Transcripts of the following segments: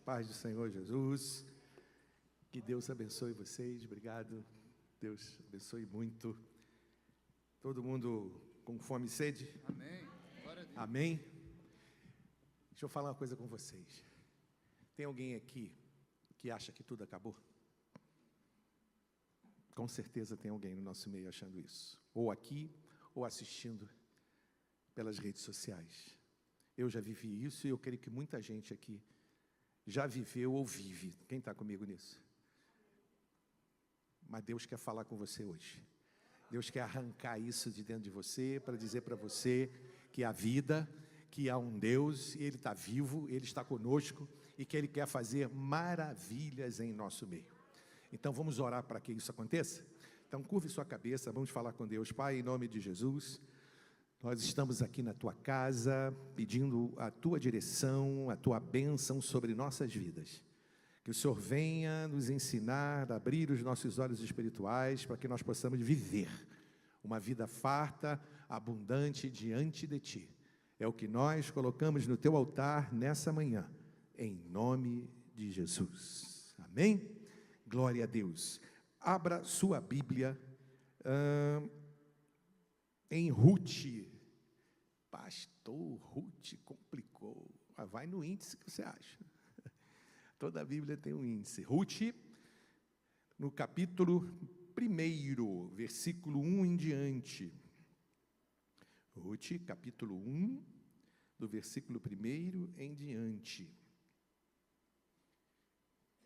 Paz do Senhor Jesus. Que Deus abençoe vocês. Obrigado. Deus abençoe muito. Todo mundo com fome e sede? Amém. Glória a Deus. Amém. Deixa eu falar uma coisa com vocês. Tem alguém aqui que acha que tudo acabou? Com certeza tem alguém no nosso meio achando isso. Ou aqui, ou assistindo pelas redes sociais. Eu já vivi isso e eu creio que muita gente aqui já viveu ou vive. Quem está comigo nisso? Mas Deus quer falar com você hoje. Deus quer arrancar isso de dentro de você para dizer para você que a vida, que há um Deus, e Ele está vivo, Ele está conosco e que Ele quer fazer maravilhas em nosso meio. Então vamos orar para que isso aconteça? Então curve sua cabeça, vamos falar com Deus. Pai, em nome de Jesus, nós estamos aqui na Tua casa, pedindo a Tua direção, a Tua bênção sobre nossas vidas. Que o Senhor venha nos ensinar, abrir os nossos olhos espirituais, para que nós possamos viver uma vida farta, abundante diante de Ti. É o que nós colocamos no Teu altar nessa manhã, em nome de Jesus. Amém? Glória a Deus. Abra sua Bíblia em Ruth. Pastor, Ruth complicou. Mas vai no índice que você acha. Toda a Bíblia tem um índice. Ruth, no capítulo 1, versículo 1 em diante. Ruth, capítulo 1, do versículo 1 em diante.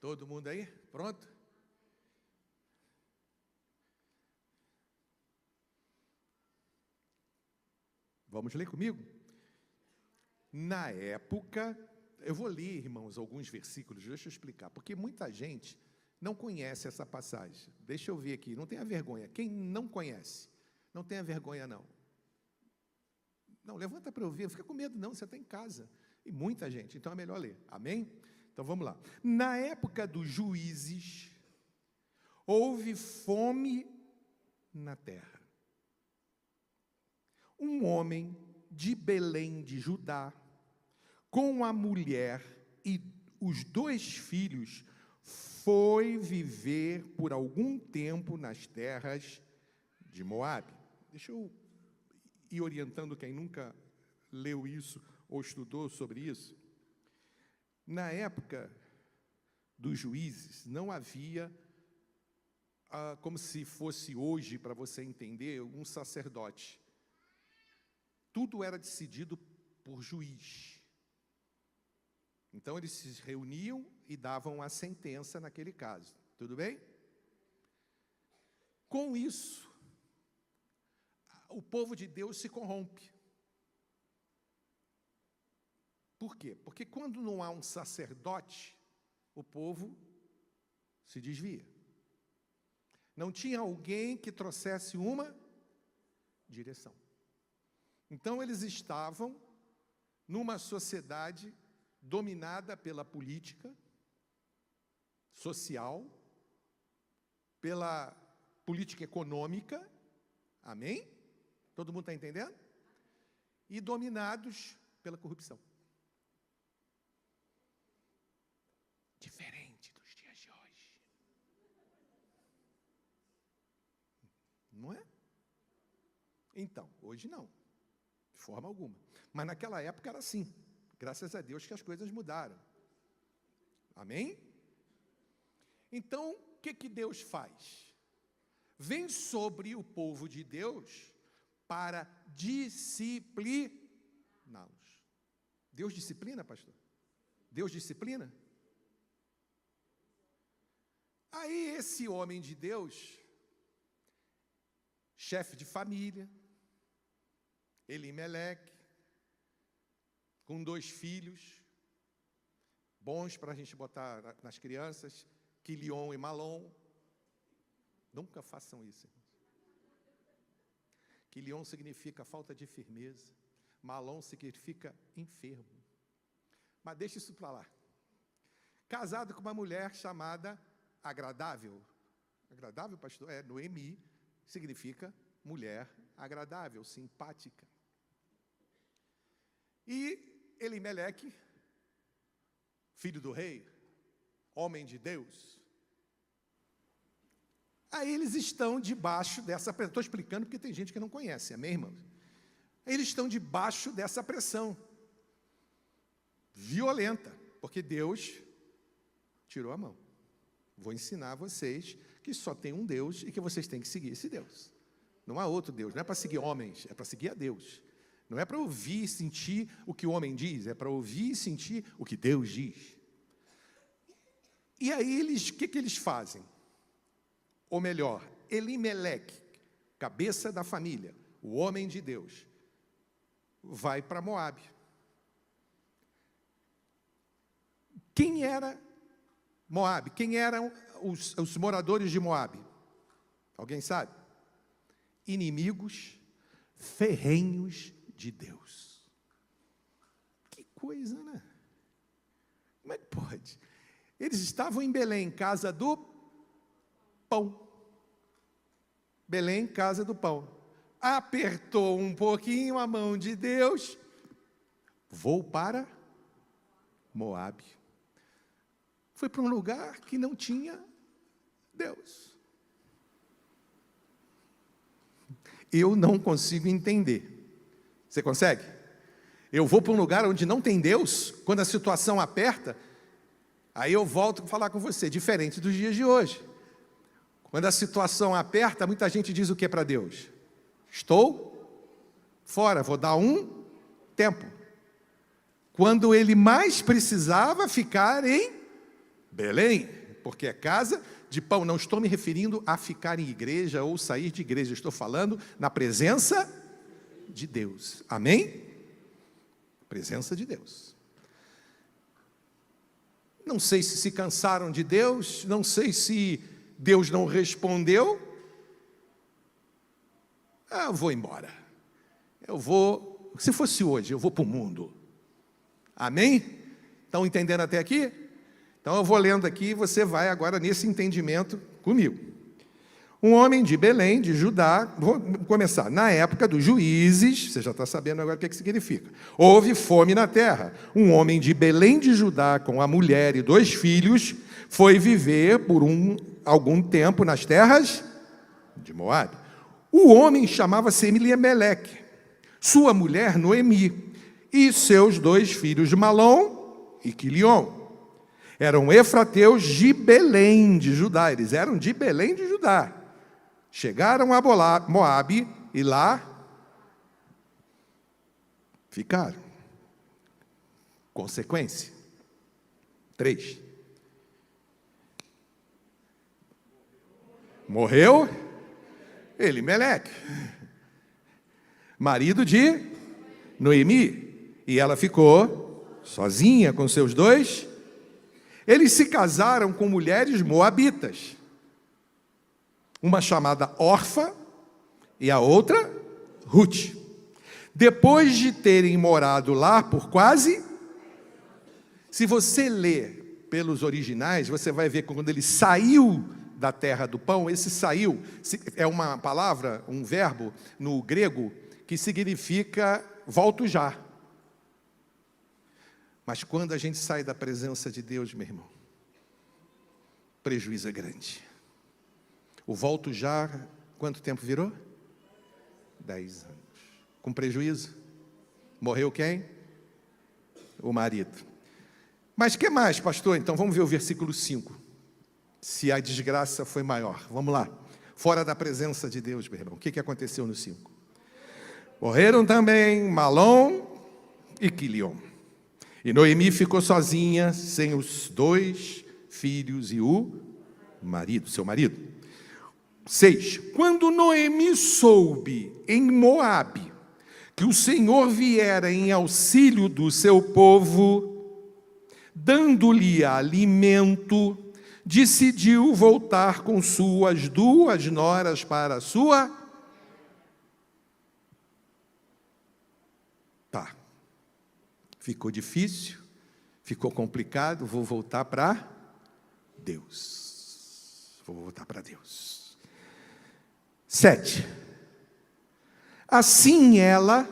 Todo mundo aí? Pronto? Vamos ler comigo? Na época, eu vou ler, irmãos, alguns versículos, deixa eu explicar, porque muita gente não conhece essa passagem. Deixa eu ver aqui, não tenha vergonha. Quem não conhece, não tenha vergonha não. Não, levanta para eu ver, não fica com medo não, você está em casa. E muita gente, então é melhor ler, amém? Então vamos lá. Na época dos juízes, houve fome na terra. Um homem de Belém de Judá, com a mulher e os 2 filhos, foi viver por algum tempo nas terras de Moabe. Deixa eu ir orientando quem nunca leu isso ou estudou sobre isso. Na época dos juízes, não havia, como se fosse hoje, para você entender, um sacerdote. Tudo era decidido por juiz. Então, eles se reuniam e davam a sentença naquele caso. Tudo bem? Com isso, o povo de Deus se corrompe. Por quê? Porque quando não há um sacerdote, o povo se desvia. Não tinha alguém que trouxesse uma direção. Então, eles estavam numa sociedade dominada pela política social, pela política econômica, amém? Todo mundo está entendendo? E dominados pela corrupção. Diferente dos dias de hoje. Não é? Então, hoje não. De forma alguma. Mas naquela época era assim. Graças a Deus que as coisas mudaram. Amém? Então, o que Deus faz? Vem sobre o povo de Deus para discipliná-los. Deus disciplina, pastor? Deus disciplina? Aí esse homem de Deus, chefe de família, Elimeleque, com 2 filhos, bons para a gente botar nas crianças, Quilion e Malom. Nunca façam isso, irmãos. Quilion significa falta de firmeza, Malom significa enfermo. Mas deixa isso para lá. Casado com uma mulher chamada Agradável. Agradável, pastor? Noemi, significa mulher agradável, simpática. E Elimeleque, filho do rei, homem de Deus. Aí eles estão debaixo dessa pressão. Estou explicando porque tem gente que não conhece, amém, irmãos? Eles estão debaixo dessa pressão violenta, porque Deus tirou a mão. Vou ensinar a vocês que só tem um Deus e que vocês têm que seguir esse Deus. Não há outro Deus, não é para seguir homens, é para seguir a Deus. Não é para ouvir e sentir o que o homem diz, é para ouvir e sentir o que Deus diz. E aí o que eles fazem? Ou melhor, Elimeleque, cabeça da família, o homem de Deus, vai para Moabe. Quem era Moabe? Quem eram os moradores de Moabe? Alguém sabe? Inimigos ferrenhos de Deus. Que coisa, né? Como é que pode? Eles estavam em Belém, casa do pão. Belém, casa do pão. Apertou um pouquinho a mão de Deus. Vou para Moabe. Foi para um lugar que não tinha Deus. Eu não consigo entender. Você consegue? Eu vou para um lugar onde não tem Deus, quando a situação aperta, aí eu volto a falar com você, diferente dos dias de hoje. Quando a situação aperta, muita gente diz o que para Deus? Estou fora, vou dar um tempo. Quando ele mais precisava ficar em Belém, porque é casa de pão. Não estou me referindo a ficar em igreja ou sair de igreja, estou falando na presença de Deus. Amém? Presença de Deus. Não sei se cansaram de Deus, não sei se Deus não respondeu. Eu vou embora. Se fosse hoje, eu vou para o mundo. Amém? Estão entendendo até aqui? Então eu vou lendo aqui e você vai agora nesse entendimento comigo. Um homem de Belém, de Judá, vou começar, na época dos juízes, você já está sabendo agora o que significa. Houve fome na terra. Um homem de Belém de Judá, com a mulher e 2 filhos, foi viver por algum tempo nas terras de Moabe. O homem chamava-se Elimeleque, sua mulher Noemi, e seus 2 filhos Malom e Quilion. Eram efrateus de Belém de Judá, eles eram de Belém de Judá. Chegaram a Moabe e lá ficaram. Consequência. 3. Morreu Elimeleque, marido de Noemi, e ela ficou sozinha com seus 2. Eles se casaram com mulheres moabitas, uma chamada Orfa e a outra Ruth. Depois de terem morado lá por quase, se você ler pelos originais, você vai ver que quando ele saiu da terra do pão, esse saiu é uma palavra, um verbo no grego que significa volto já. Mas quando a gente sai da presença de Deus, meu irmão, o prejuízo é grande. O volto já, quanto tempo virou? 10 anos. Com prejuízo. Morreu quem? O marido. Mas o que mais, pastor? Então vamos ver o versículo 5. Se a desgraça foi maior. Vamos lá. Fora da presença de Deus, meu irmão. O que aconteceu no 5? Morreram também Malom e Quilion. E Noemi ficou sozinha, sem os 2 filhos e o marido, seu marido. 6. Quando Noemi soube em Moabe que o Senhor viera em auxílio do seu povo, dando-lhe alimento, decidiu voltar com suas 2 noras para a sua... Ficou difícil, ficou complicado, vou voltar para Deus. Vou voltar para Deus. 7. Assim ela,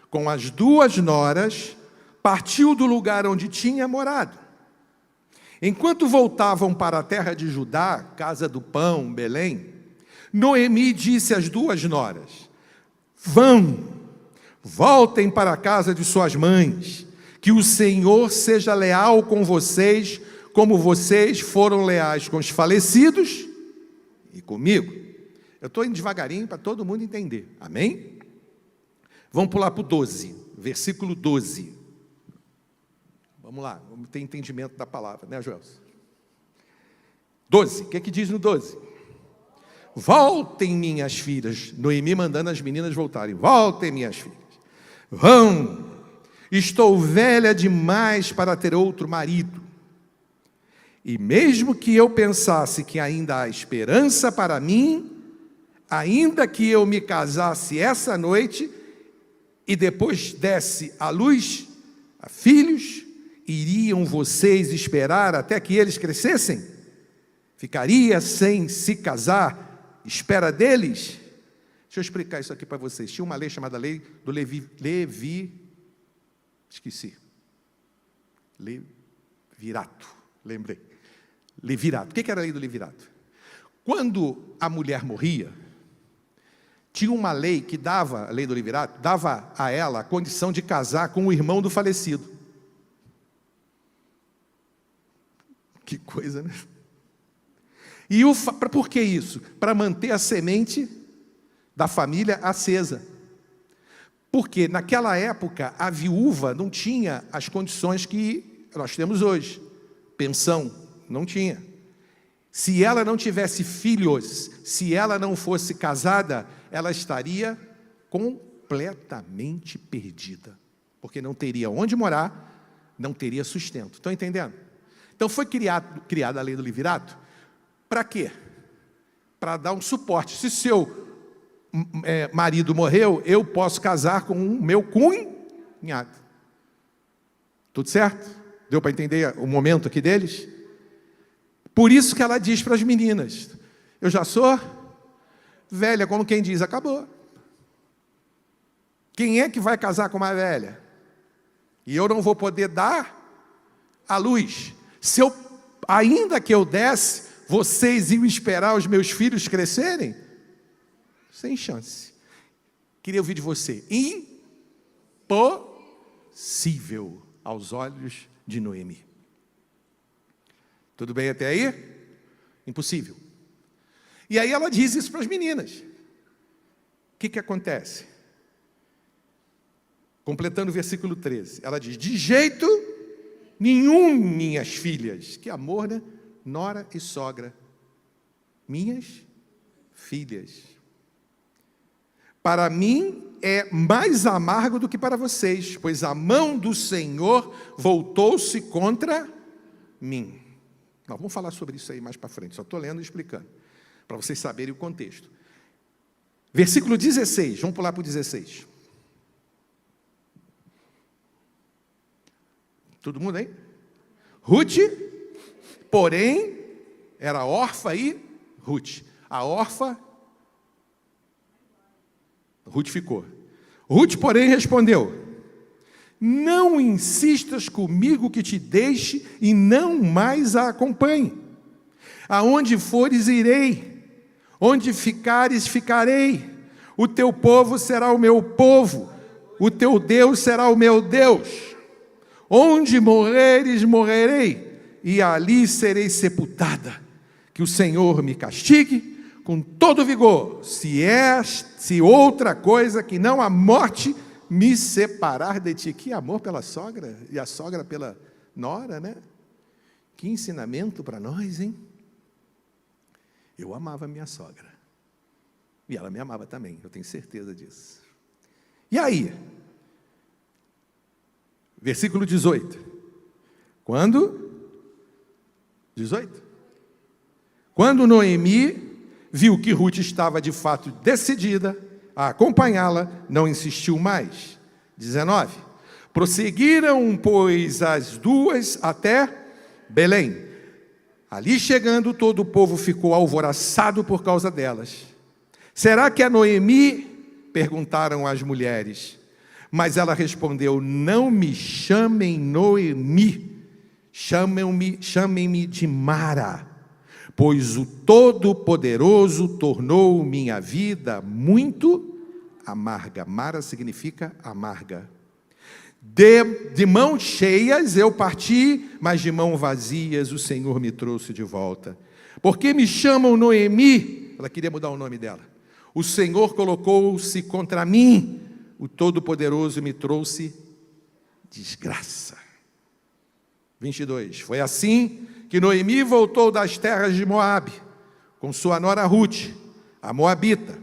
com as 2 noras, partiu do lugar onde tinha morado. Enquanto voltavam para a terra de Judá, casa do pão, Belém, Noemi disse às duas noras: voltem para a casa de suas mães, que o Senhor seja leal com vocês, como vocês foram leais com os falecidos e comigo. Eu estou indo devagarinho para todo mundo entender, amém? Vamos pular para o 12, versículo 12. Vamos lá, vamos ter entendimento da palavra, né, Joelson? 12, o que é que diz no 12? Voltem, minhas filhas. Noemi mandando as meninas voltarem. Voltem, minhas filhas. Vão. Estou velha demais para ter outro marido. E mesmo que eu pensasse que ainda há esperança para mim, ainda que eu me casasse essa noite e depois desse à luz a filhos, iriam vocês esperar até que eles crescessem? Ficaria sem se casar, espera deles? Deixa eu explicar isso aqui para vocês. Tinha uma lei chamada lei do Levirato, lembrei. Levirato. O que era a lei do Levirato? Quando a mulher morria, tinha uma lei que dava, a lei do Levirato, dava a ela a condição de casar com o irmão do falecido. Que coisa, né? E por que isso? Para manter a semente da família acesa. Porque naquela época a viúva não tinha as condições que nós temos hoje. Pensão, não tinha. Se ela não tivesse filhos, se ela não fosse casada, ela estaria completamente perdida. Porque não teria onde morar, não teria sustento. Estão entendendo? Então foi criada a lei do Levirato. Para quê? Para dar um suporte. Se seu marido morreu, eu posso casar com o meu cunhado. Tudo certo? Deu para entender o momento aqui deles? Por isso que ela diz para as meninas: eu já sou velha, como quem diz, acabou. Quem é que vai casar com uma velha? E eu não vou poder dar a luz. Ainda que eu desse, vocês iam esperar os meus filhos crescerem? Sem chance. Queria ouvir de você. Impossível aos olhos de Noemi. Tudo bem até aí? Impossível. E aí ela diz isso para as meninas. O que acontece? Completando o versículo 13. Ela diz: de jeito nenhum, minhas filhas. Que amor, né? Nora e sogra. Minhas filhas. Para mim é mais amargo do que para vocês, pois a mão do Senhor voltou-se contra mim. Nós vamos falar sobre isso aí mais para frente, só estou lendo e explicando, para vocês saberem o contexto. Versículo 16, vamos pular para o 16. Todo mundo aí? Ruth, porém, era órfã e Ruth. A órfã, Ruth ficou. Ruth, porém, respondeu: não insistas comigo que te deixe e não mais a acompanhe. Aonde fores, irei. Onde ficares, ficarei. O teu povo será o meu povo. O teu Deus será o meu Deus. Onde morreres, morrerei. E ali serei sepultada. Que o Senhor me castigue com todo vigor, se outra coisa que não a morte me separar de ti. Que amor pela sogra, e a sogra pela nora, né? Que ensinamento para nós, hein? Eu amava minha sogra, e ela me amava também, eu tenho certeza disso. E aí? Versículo 18. Quando? 18. Quando Noemi viu que Ruth estava de fato decidida a acompanhá-la, não insistiu mais. 19. Prosseguiram, pois, as duas até Belém. Ali chegando, todo o povo ficou alvoroçado por causa delas. Será que é Noemi? Perguntaram as mulheres. Mas ela respondeu: não me chamem Noemi, Chamem-me de Mara, pois o Todo-Poderoso tornou minha vida muito amarga. Mara significa amarga. De mãos cheias eu parti, mas de mãos vazias o Senhor me trouxe de volta. Porque me chamam Noemi? Ela queria mudar o nome dela. O Senhor colocou-se contra mim, o Todo-Poderoso me trouxe desgraça. 22. Foi assim que Noemi voltou das terras de Moabe, com sua nora Ruth, a moabita.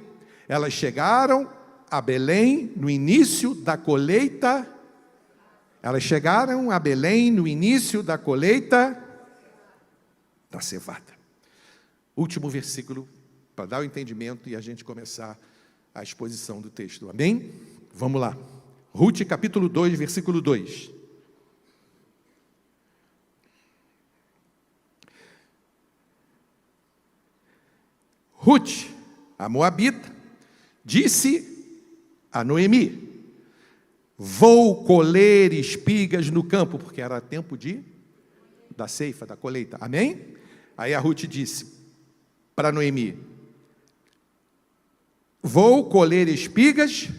Elas chegaram a Belém no início da colheita. Da cevada. Último versículo, para dar o entendimento e a gente começar a exposição do texto. Amém? Vamos lá. Ruth, capítulo 2, versículo 2. Ruth, a moabita, disse a Noemi: vou colher espigas no campo, porque era tempo da ceifa, da colheita. Amém? Aí a Ruth disse para Noemi: vou colher espigas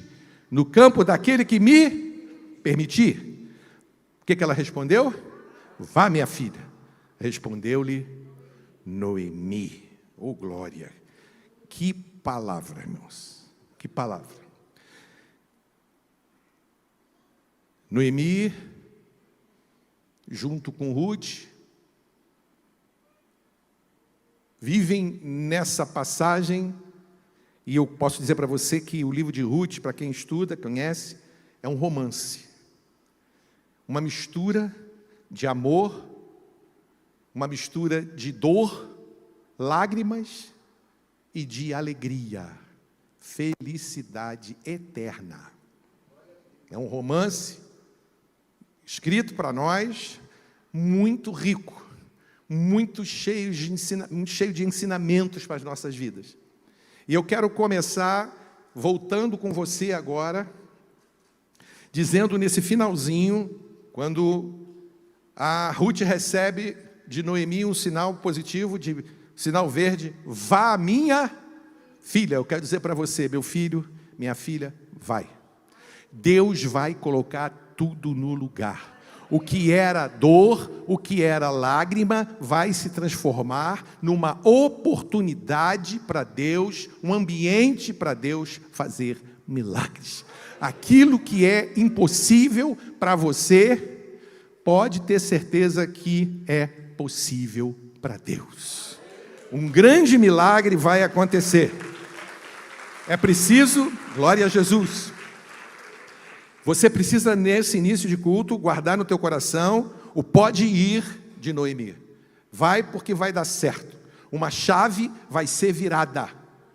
no campo daquele que me permitir. O que ela respondeu? Vá, minha filha. Respondeu-lhe Noemi. Oh, glória! Que palavra, irmãos. Que palavra. Noemi, junto com Ruth, vivem nessa passagem, e eu posso dizer para você que o livro de Ruth, para quem estuda, conhece, é um romance. Uma mistura de amor, uma mistura de dor, lágrimas e de alegria, felicidade eterna. É um romance escrito para nós, muito rico, muito cheio de ensinamentos para as nossas vidas. E eu quero começar voltando com você agora, dizendo nesse finalzinho, quando a Ruth recebe de Noemi um sinal positivo, sinal verde: vá, minha filha. Eu quero dizer para você, meu filho, minha filha, vai. Deus vai colocar tudo no lugar. O que era dor, o que era lágrima, vai se transformar numa oportunidade para Deus, um ambiente para Deus fazer milagres. Aquilo que é impossível para você, pode ter certeza que é possível para Deus. Um grande milagre vai acontecer. É preciso, glória a Jesus. Você precisa, nesse início de culto, guardar no teu coração o pode ir de Noemi. Vai, porque vai dar certo. Uma chave vai ser virada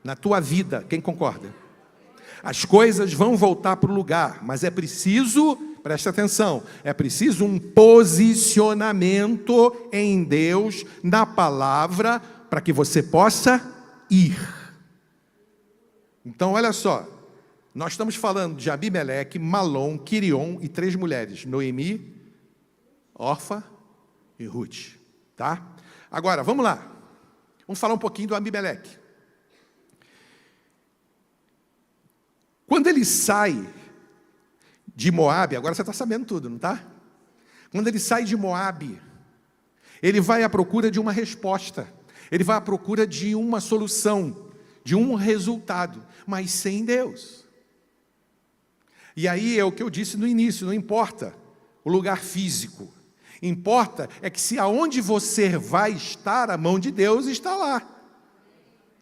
na tua vida. Quem concorda? As coisas vão voltar para o lugar, mas é preciso, presta atenção, é preciso um posicionamento em Deus, na palavra, para que você possa ir. Então, olha só. Nós estamos falando de Abimeleque, Malom, Quirion e 3 mulheres: Noemi, Orfa e Ruth. Tá? Agora, vamos lá. Vamos falar um pouquinho do Abimeleque. Quando ele sai de Moabe, agora você está sabendo tudo, não está? Quando ele sai de Moabe, ele vai à procura de uma resposta. Ele vai à procura de uma solução, de um resultado, mas sem Deus. E aí é o que eu disse no início, não importa o lugar físico. Importa é que se aonde você vai estar, a mão de Deus está lá.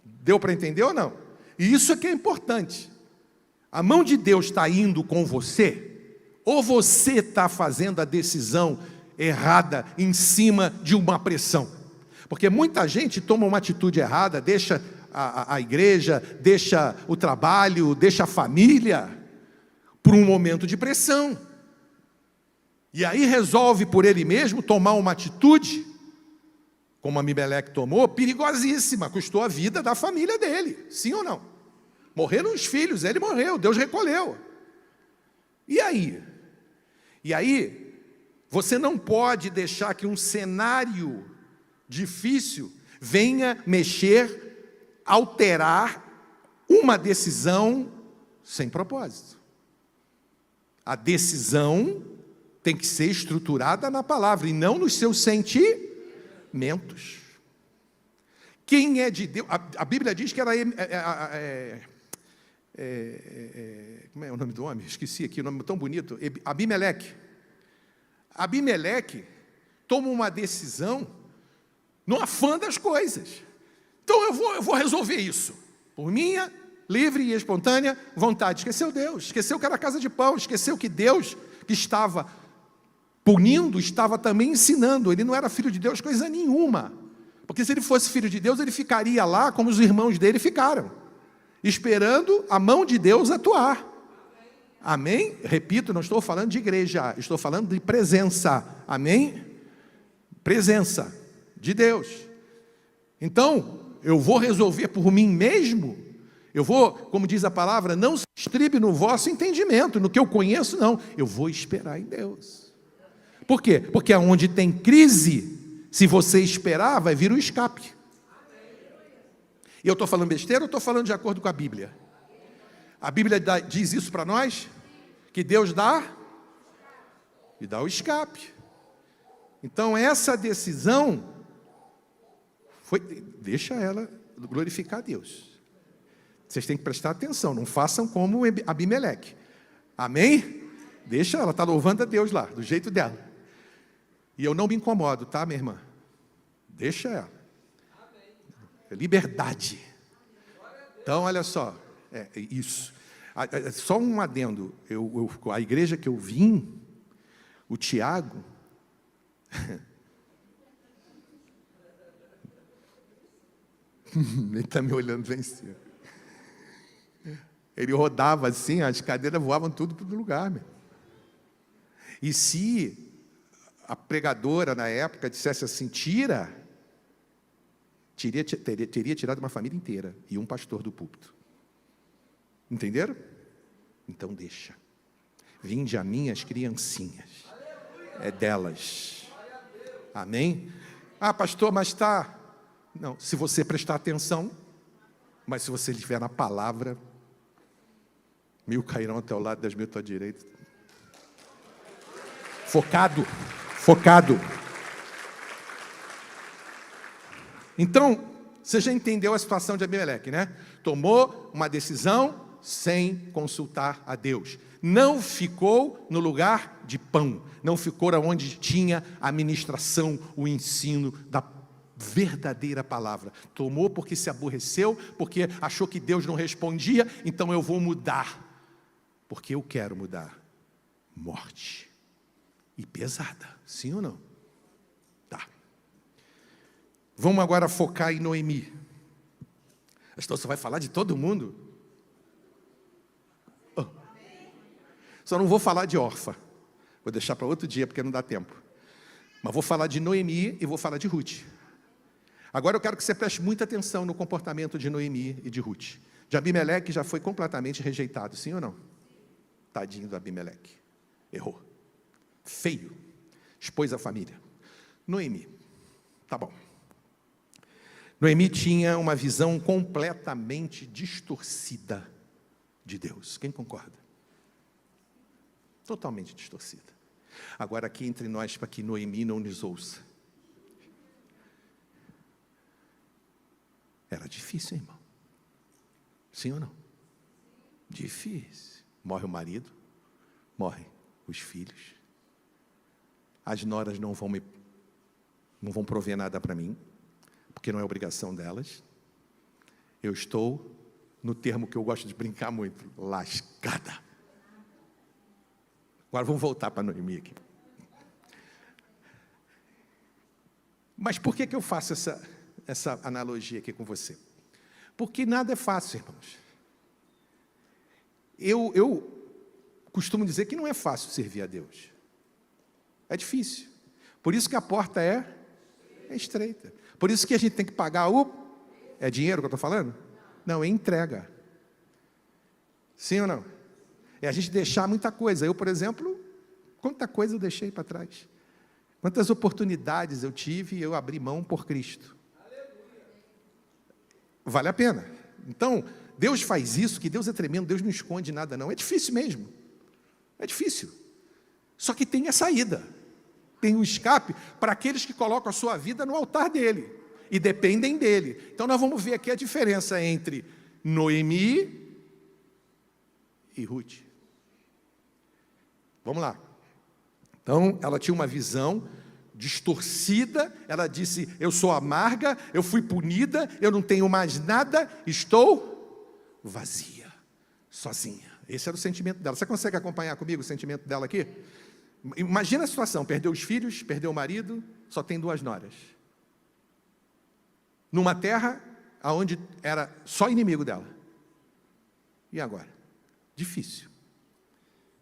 Deu para entender ou não? E isso é que é importante. A mão de Deus está indo com você, ou você está fazendo a decisão errada em cima de uma pressão? Porque muita gente toma uma atitude errada, deixa a igreja, deixa o trabalho, deixa a família, por um momento de pressão. E aí resolve por ele mesmo tomar uma atitude, como Abimeleque tomou, perigosíssima, custou a vida da família dele, sim ou não? Morreram os filhos, ele morreu, Deus recolheu. E aí? Você não pode deixar que um cenário difícil venha mexer, alterar uma decisão sem propósito. A decisão tem que ser estruturada na palavra e não nos seus sentimentos. Quem é de Deus? A Bíblia diz que era... como é o nome do homem? Esqueci aqui, o nome tão bonito. Abimeleque. Abimeleque toma uma decisão no afã das coisas. Então eu vou resolver isso. Por minha livre e espontânea vontade. Esqueceu Deus, esqueceu que era casa de pão, esqueceu que Deus, que estava punindo, estava também ensinando. Ele não era filho de Deus coisa nenhuma. Porque se ele fosse filho de Deus, ele ficaria lá como os irmãos dele ficaram, esperando a mão de Deus atuar. Amém? Repito, não estou falando de igreja, estou falando de presença. Amém? Presença de Deus. Então, eu vou resolver por mim mesmo? Eu vou, como diz a palavra, não se estribe no vosso entendimento, no que eu conheço, não. Eu vou esperar em Deus. Por quê? Porque onde tem crise, se você esperar, vai vir o escape. E eu estou falando besteira ou estou falando de acordo com a Bíblia? A Bíblia diz isso para nós? Que Deus dá e dá o escape. Então essa decisão deixa ela glorificar a Deus. Vocês têm que prestar atenção, não façam como Abimeleque. Amém? Deixa ela, está louvando a Deus lá, do jeito dela. E eu não me incomodo, tá, minha irmã? Deixa ela. Liberdade. Então, olha só, isso. Só um adendo. A igreja que eu vim, o Tiago, ele está me olhando lá em cima. Ele rodava assim, as cadeiras voavam tudo para o lugar. Meu. E se a pregadora, na época, dissesse assim, teria tirado uma família inteira e um pastor do púlpito. Entenderam? Então deixa. Vinde a mim as criancinhas. É delas. Amém? Ah, pastor, mas está... Não, se você prestar atenção, mas se você estiver na palavra, 1000 cairão ao teu lado, 10.000 à tua direita. Focado. Então, você já entendeu a situação de Abimeleque, né? Tomou uma decisão sem consultar a Deus. Não ficou no lugar de pão. Não ficou onde tinha a ministração, o ensino da verdadeira palavra. Tomou porque se aborreceu, porque achou que Deus não respondia, então eu vou mudar. Porque eu quero mudar. Morte. E pesada, sim ou não? Tá. Vamos agora focar em Noemi. Então você vai falar de todo mundo? Oh. Só não vou falar de Orfa. Vou deixar para outro dia, porque não dá tempo. Mas vou falar de Noemi e vou falar de Ruth. Agora eu quero que você preste muita atenção no comportamento de Noemi e de Ruth. De Abimeleque já foi completamente rejeitado, sim ou não? Tadinho do Abimeleque. Errou. Feio. Expôs a família. Noemi. Tá bom. Noemi tinha uma visão completamente distorcida de Deus. Quem concorda? Totalmente distorcida. Agora aqui entre nós, para que Noemi não nos ouça. Era difícil, irmão. Sim ou não? Difícil. Morre o marido, morrem os filhos. As noras não vão prover nada para mim, porque não é obrigação delas. Eu estou, no termo que eu gosto de brincar muito, lascada. Agora vamos voltar para Noemi aqui. Mas por que eu faço essa analogia aqui com você? Porque nada é fácil, irmãos. Eu costumo dizer que não é fácil servir a Deus. É difícil. Por isso que a porta é estreita. Por isso que a gente tem que pagar É dinheiro que eu estou falando? Não, é entrega. Sim ou não? É a gente deixar muita coisa. Eu, por exemplo, quanta coisa eu deixei para trás. Quantas oportunidades eu tive e eu abri mão por Cristo. Vale a pena. Então, Deus faz isso, que Deus é tremendo, Deus não esconde nada não. É difícil mesmo. É difícil. Só que tem a saída. Tem um escape para aqueles que colocam a sua vida no altar dele e dependem dele. Então, nós vamos ver aqui a diferença entre Noemi e Ruth. Vamos lá. Então, ela tinha uma visão distorcida, ela disse, eu sou amarga, eu fui punida, eu não tenho mais nada, estou vazia, sozinha. Esse era o sentimento dela. Você consegue acompanhar comigo o sentimento dela aqui? Imagina a situação, perdeu os filhos, perdeu o marido, só tem 2 noras. Numa terra onde era só inimigo dela. E agora? Difícil.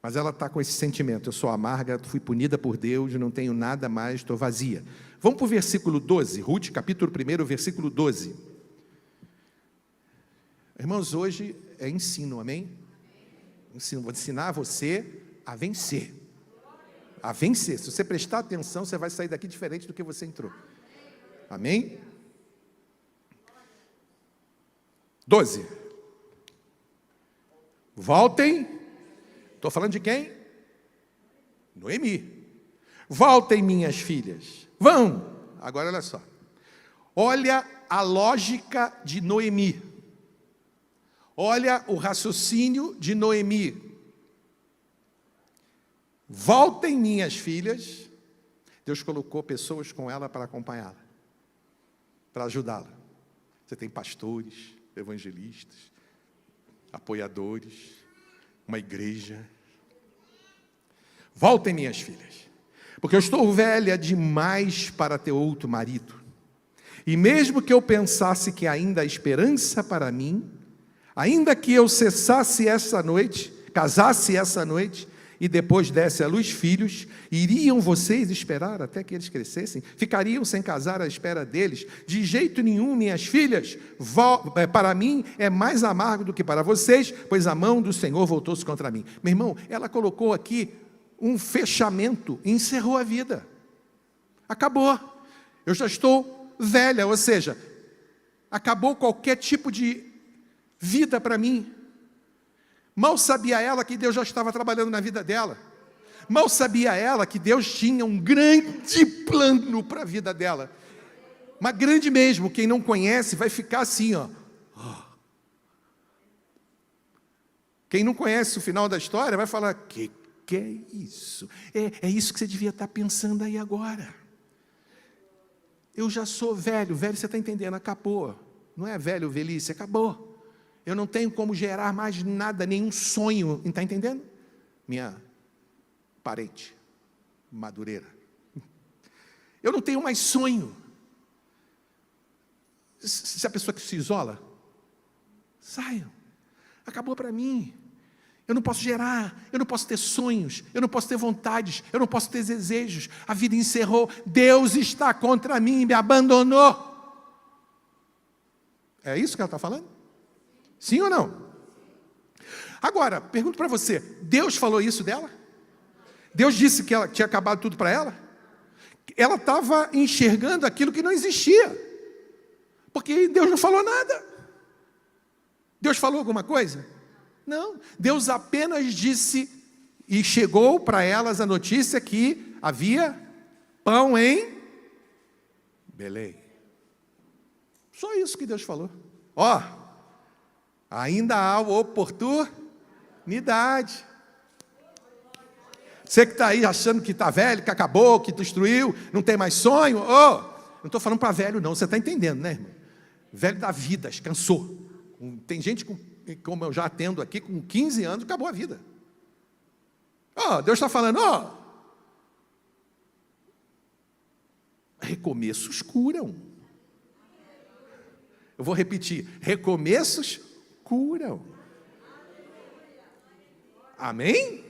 Mas ela está com esse sentimento, eu sou amarga, fui punida por Deus, não tenho nada mais, estou vazia. Vamos para o versículo 12, Ruth, capítulo 1, versículo 12. Irmãos, hoje é ensino, amém? Ensino, vou ensinar você a vencer. A vencer. Se você prestar atenção, você vai sair daqui diferente do que você entrou. Amém? 12. Voltem. Estou falando de quem? Noemi. Voltem, minhas filhas. Vão. Agora, olha só. Olha a lógica de Noemi. Olha o raciocínio de Noemi. Voltem, minhas filhas. Deus colocou pessoas com ela para acompanhá-la, para ajudá-la. Você tem pastores, evangelistas, apoiadores, uma igreja. Voltem, minhas filhas, porque eu estou velha demais para ter outro marido. E mesmo que eu pensasse que ainda há esperança para mim, ainda que eu cessasse essa noite, casasse essa noite, e depois desse à luz filhos, iriam vocês esperar até que eles crescessem? Ficariam sem casar à espera deles? De jeito nenhum, minhas filhas, para mim é mais amargo do que para vocês, pois a mão do Senhor voltou-se contra mim. Meu irmão, ela colocou aqui um fechamento, encerrou a vida. Acabou. Eu já estou velha, ou seja, acabou qualquer tipo de vida para mim. Mal sabia ela que Deus já estava trabalhando na vida dela. Mal sabia ela que Deus tinha um grande plano para a vida dela. Mas grande mesmo, quem não conhece vai ficar assim, ó. Quem não conhece o final da história vai falar, que é isso? É isso que você devia estar pensando aí agora. Eu já sou velho, você está entendendo, acabou. Não é velho, velhice, acabou. Eu não tenho como gerar mais nada, nenhum sonho, está entendendo? Minha parente, Madureira. Eu não tenho mais sonho. Se a pessoa que se isola, saiam. Acabou para mim. Eu não posso gerar, eu não posso ter sonhos, eu não posso ter vontades, eu não posso ter desejos. A vida encerrou, Deus está contra mim, me abandonou. É isso que ela está falando? Sim ou não? Agora, pergunto para você, Deus falou isso dela? Deus disse que ela tinha acabado tudo para ela? Ela estava enxergando aquilo que não existia, porque Deus não falou nada. Deus falou alguma coisa? Não, Deus apenas disse, e chegou para elas a notícia que havia pão em Belém. Só isso que Deus falou. Ainda há oportunidade. Você que está aí achando que está velho, que acabou, que destruiu, não tem mais sonho. Não estou falando para velho não, você está entendendo, né, irmão? Velho da vida, cansou. Tem gente, como eu já atendo aqui, com 15 anos, acabou a vida. Deus está falando, recomeços curam. Eu vou repetir, recomeços curam. Amém?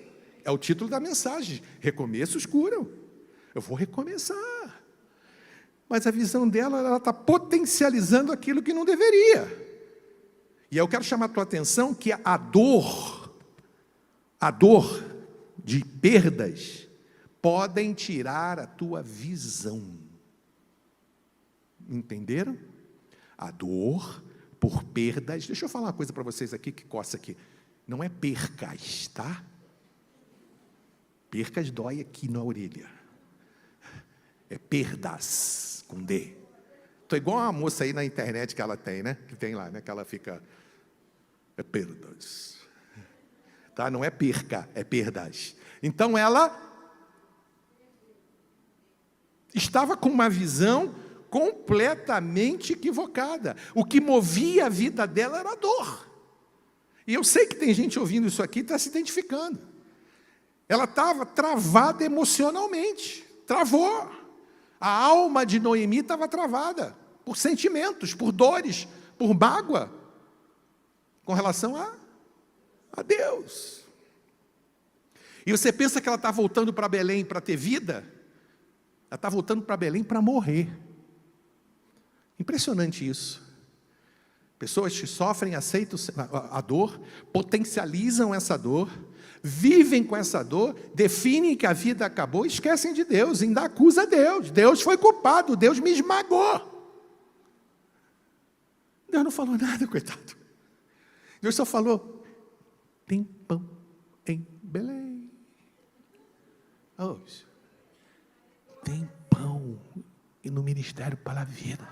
É o título da mensagem. Recomeços curam. Eu vou recomeçar. Mas a visão dela, ela está potencializando aquilo que não deveria. E eu quero chamar a tua atenção que a dor de perdas, podem tirar a tua visão. Entenderam? A dor por perdas. Deixa eu falar uma coisa para vocês aqui, que coça aqui. Não é percas, tá? Percas dói aqui na orelha. É perdas, com D. Estou igual uma moça aí na internet que ela tem, né? Que tem lá, né? Que ela fica... É perdas. Tá? Não é perca, é perdas. Então ela estava com uma visão completamente equivocada. O que movia a vida dela era a dor. E eu sei que tem gente ouvindo isso aqui e está se identificando. Ela estava travada emocionalmente. Travou. A alma de Noemi estava travada por sentimentos, por dores, por mágoa, com relação a Deus. E você pensa que ela está voltando para Belém para ter vida? Ela está voltando para Belém para morrer. Impressionante isso. Pessoas que sofrem, aceitam a dor, potencializam essa dor, vivem com essa dor, definem que a vida acabou, esquecem de Deus, ainda acusa Deus. Deus foi culpado, Deus me esmagou. Deus não falou nada, coitado. Deus só falou, tem pão em Belém. Oh, tem pão no Ministério para a Vida.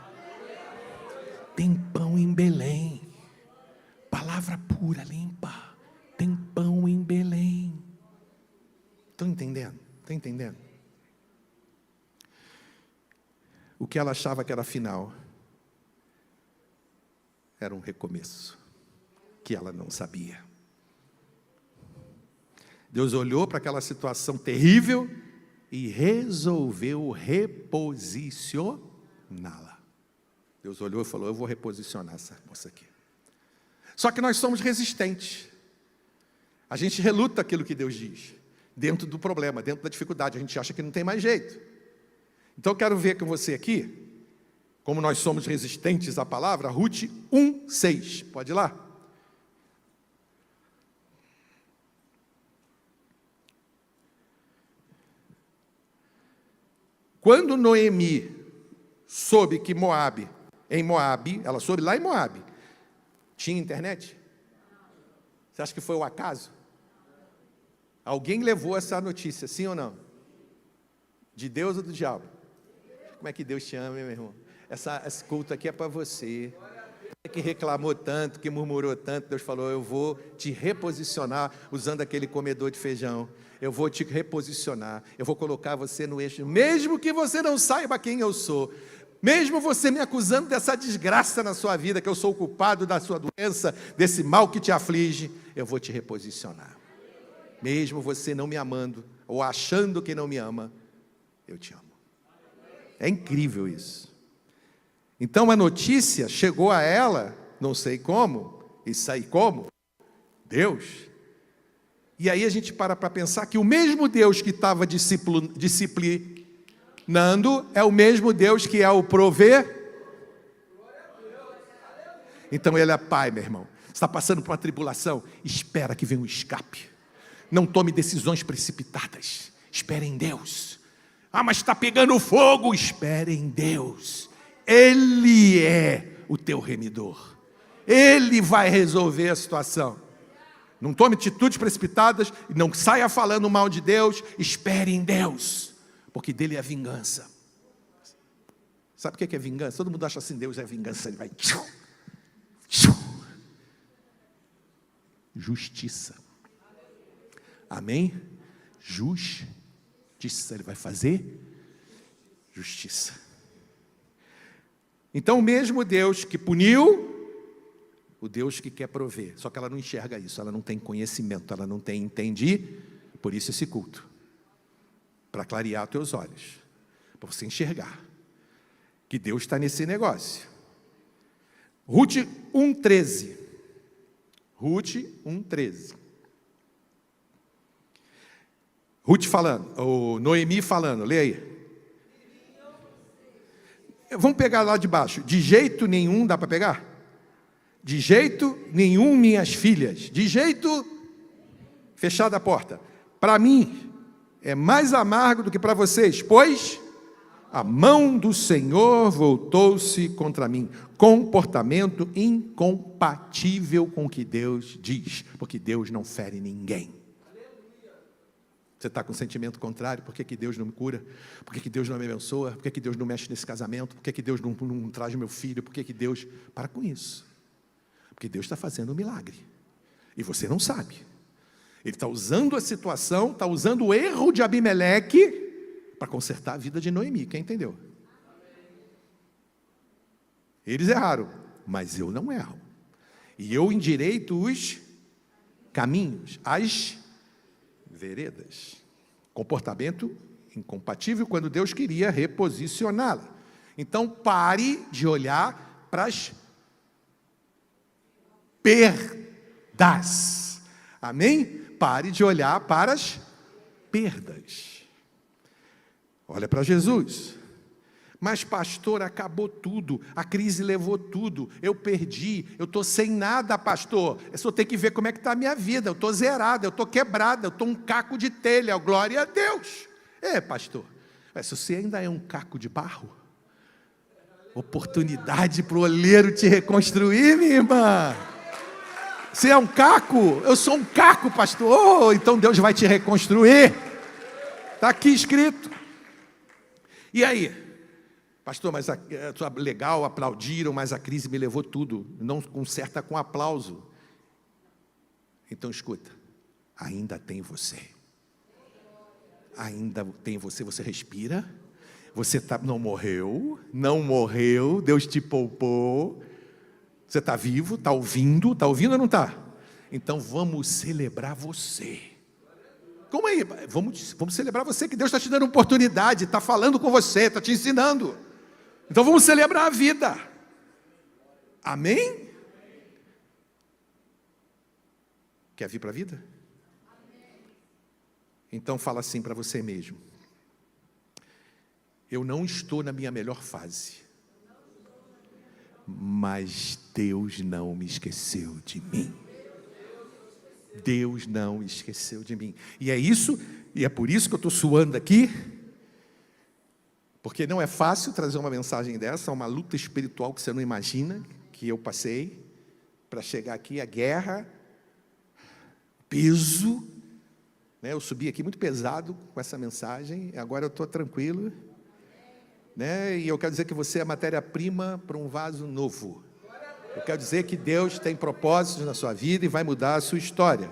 Tem pão em Belém. Palavra pura, limpa. Tem pão em Belém. Estão entendendo? Estão entendendo? O que ela achava que era final era um recomeço que ela não sabia. Deus olhou para aquela situação terrível e resolveu reposicioná-la. Deus olhou e falou, eu vou reposicionar essa moça aqui. Só que nós somos resistentes. A gente reluta aquilo que Deus diz. Dentro do problema, dentro da dificuldade. A gente acha que não tem mais jeito. Então eu quero ver com você aqui, como nós somos resistentes à palavra, Ruth 1:6. Pode ir lá? Quando Noemi soube que em Moabe, ela soube lá em Moabe, tinha internet? Você acha que foi o acaso? Alguém levou essa notícia, sim ou não? De Deus ou do diabo? Como é que Deus te ama, hein, meu irmão? Esse culto aqui é para você. Que reclamou tanto, que murmurou tanto, Deus falou, eu vou te reposicionar usando aquele comedor de feijão. Eu vou te reposicionar, eu vou colocar você no eixo, mesmo que você não saiba quem eu sou. Mesmo você me acusando dessa desgraça na sua vida, que eu sou o culpado da sua doença, desse mal que te aflige, eu vou te reposicionar. Mesmo você não me amando, ou achando que não me ama, eu te amo. É incrível isso. Então a notícia chegou a ela, não sei como, e sai como? Deus. E aí a gente para pensar que o mesmo Deus que estava disciplinando é o mesmo Deus que é o prover. Então Ele é Pai, meu irmão. Você está passando por uma tribulação? Espera que venha um escape. Não tome decisões precipitadas. Espere em Deus. Ah, mas está pegando fogo. Espere em Deus. Ele é o teu remidor. Ele vai resolver a situação. Não tome atitudes precipitadas. Não saia falando mal de Deus. Espere em Deus. Porque dele é a vingança. Sabe o que é vingança? Todo mundo acha assim, Deus é vingança. Ele vai... Justiça. Amém? Justiça. Ele vai fazer justiça. Então o mesmo Deus que puniu, o Deus que quer prover. Só que ela não enxerga isso, ela não tem conhecimento, ela não tem entender. Por isso esse culto. Para clarear os teus olhos. Para você enxergar. Que Deus está nesse negócio. Ruth 1:13. Ruth 1:13. Ruth falando, ou Noemi falando, leia aí. Vamos pegar lá de baixo. De jeito nenhum, dá para pegar? De jeito nenhum, minhas filhas. De jeito, fechada a porta. Para mim, é mais amargo do que para vocês, pois a mão do Senhor voltou-se contra mim. Comportamento incompatível com o que Deus diz, porque Deus não fere ninguém. Você está com sentimento contrário, por que Deus não me cura? Por que Deus não me abençoa? Por que Deus não mexe nesse casamento? Por que Deus não traz meu filho? Por que Deus... Para com isso. Porque Deus está fazendo um milagre. E você não sabe. Ele está usando a situação, está usando o erro de Abimeleque para consertar a vida de Noemi. Quem entendeu? Eles erraram, mas eu não erro. E eu endireito os caminhos, as veredas. Comportamento incompatível quando Deus queria reposicioná-la. Então pare de olhar para as perdas. Amém? Pare de olhar para as perdas. Olha para Jesus. Mas pastor, acabou tudo, a crise levou tudo, eu perdi, eu estou sem nada, pastor, eu só tenho que ver como é que está a minha vida, eu estou zerado, eu estou quebrado, eu estou um caco de telha, glória a Deus. Pastor, se você ainda é um caco de barro, oportunidade para o olheiro te reconstruir, minha irmã. Você é um caco? Eu sou um caco, pastor. Então Deus vai te reconstruir. Está aqui escrito. E aí? Pastor, mas legal, aplaudiram, mas a crise me levou tudo. Não conserta com aplauso. Então escuta, ainda tem você. Ainda tem você, você respira. Você não morreu, Deus te poupou. Você está vivo, está ouvindo ou não está? Então vamos celebrar você. Como aí? Vamos celebrar você, que Deus está te dando oportunidade, está falando com você, está te ensinando. Então vamos celebrar a vida. Amém? Quer vir para a vida? Então fala assim para você mesmo. Eu não estou na minha melhor fase, mas Deus não me esqueceu de mim. Deus não esqueceu de mim. E é isso, e é por isso que eu estou suando aqui, porque não é fácil trazer uma mensagem dessa, uma luta espiritual que você não imagina, que eu passei, para chegar aqui, a guerra, peso, né? Eu subi aqui muito pesado com essa mensagem, agora eu estou tranquilo, né? E eu quero dizer que você é matéria-prima para um vaso novo. Eu quero dizer que Deus tem propósitos na sua vida e vai mudar a sua história,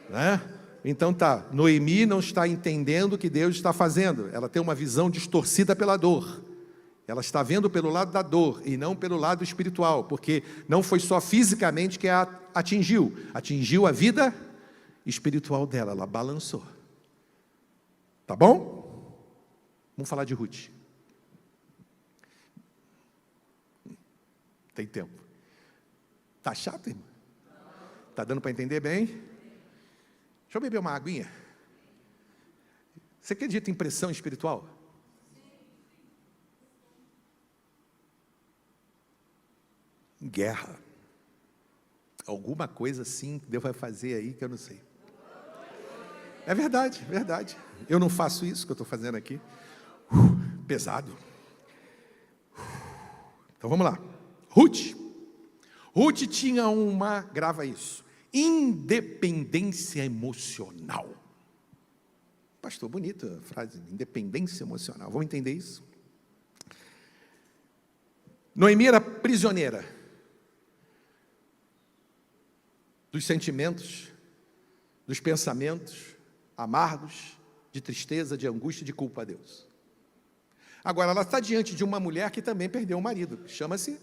né? Então tá, Noemi não está entendendo o que Deus está fazendo. Ela tem uma visão distorcida pela dor. Ela está vendo pelo lado da dor e não pelo lado espiritual, porque não foi só fisicamente que a atingiu a vida espiritual dela, ela balançou. Tá bom? Vamos falar de Ruth. Tem tempo. Tá chato, irmão? Tá dando para entender bem? Deixa eu beber uma aguinha. Você acredita em pressão espiritual? Guerra. Alguma coisa assim que Deus vai fazer aí que eu não sei. É verdade, verdade. Eu não faço isso que eu estou fazendo aqui. Pesado. Então vamos lá. Ruth tinha grava isso, independência emocional. Pastor, bonita a frase, independência emocional. Vamos entender isso? Noemi era prisioneira dos sentimentos, dos pensamentos amargos, de tristeza, de angústia, de culpa a Deus. Agora, ela está diante de uma mulher que também perdeu um marido, chama-se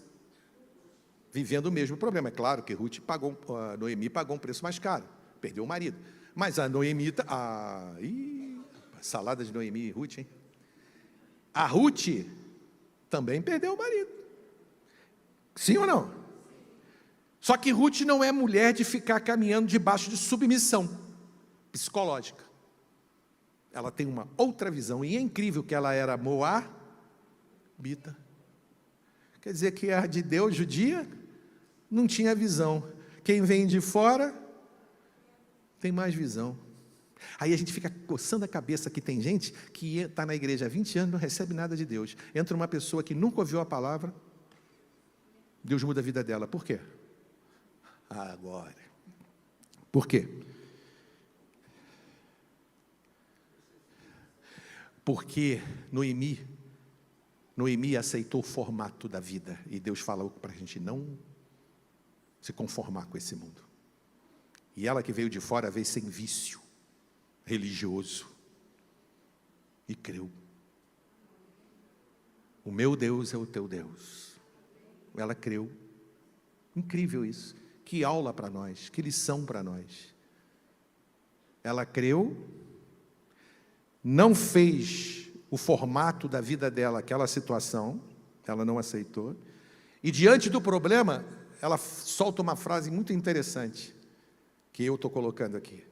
vivendo o mesmo problema. É claro que Noemi pagou um preço mais caro, perdeu o marido. Mas a Noemi, salada de Noemi e Ruth, hein? A Ruth também perdeu o marido. Sim ou não? Só que Ruth não é mulher de ficar caminhando debaixo de submissão psicológica. Ela tem uma outra visão, e é incrível que ela era moabita. Quer dizer que a de Deus, judia, não tinha visão. Quem vem de fora tem mais visão. Aí a gente fica coçando a cabeça que tem gente que está na igreja há 20 anos e não recebe nada de Deus. Entra uma pessoa que nunca ouviu a palavra, Deus muda a vida dela. Por quê? Agora. Por quê? Porque Noemi aceitou o formato da vida. E Deus falou para a gente não se conformar com esse mundo. E ela que veio de fora veio sem vício religioso. E creu. O meu Deus é o teu Deus. Ela creu. Incrível isso. Que aula para nós. Que lição para nós. Ela creu. Não fez o formato da vida dela, aquela situação, ela não aceitou. E diante do problema, ela solta uma frase muito interessante, que eu estou colocando aqui.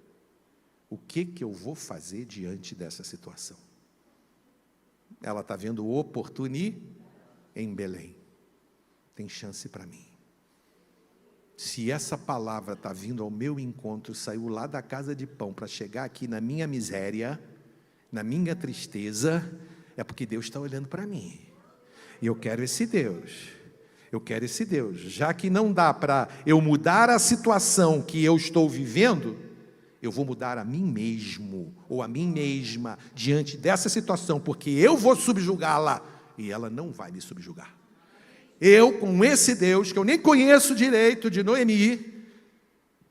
O que eu vou fazer diante dessa situação? Ela está vendo oportunidade em Belém. Tem chance para mim. Se essa palavra está vindo ao meu encontro, saiu lá da casa de pão para chegar aqui na minha miséria, na minha tristeza, é porque Deus está olhando para mim. E eu quero esse Deus. Eu quero esse Deus. Já que não dá para eu mudar a situação que eu estou vivendo, eu vou mudar a mim mesmo, ou a mim mesma, diante dessa situação, porque eu vou subjugá-la, e ela não vai me subjugar. Eu, com esse Deus, que eu nem conheço direito, de Noemi,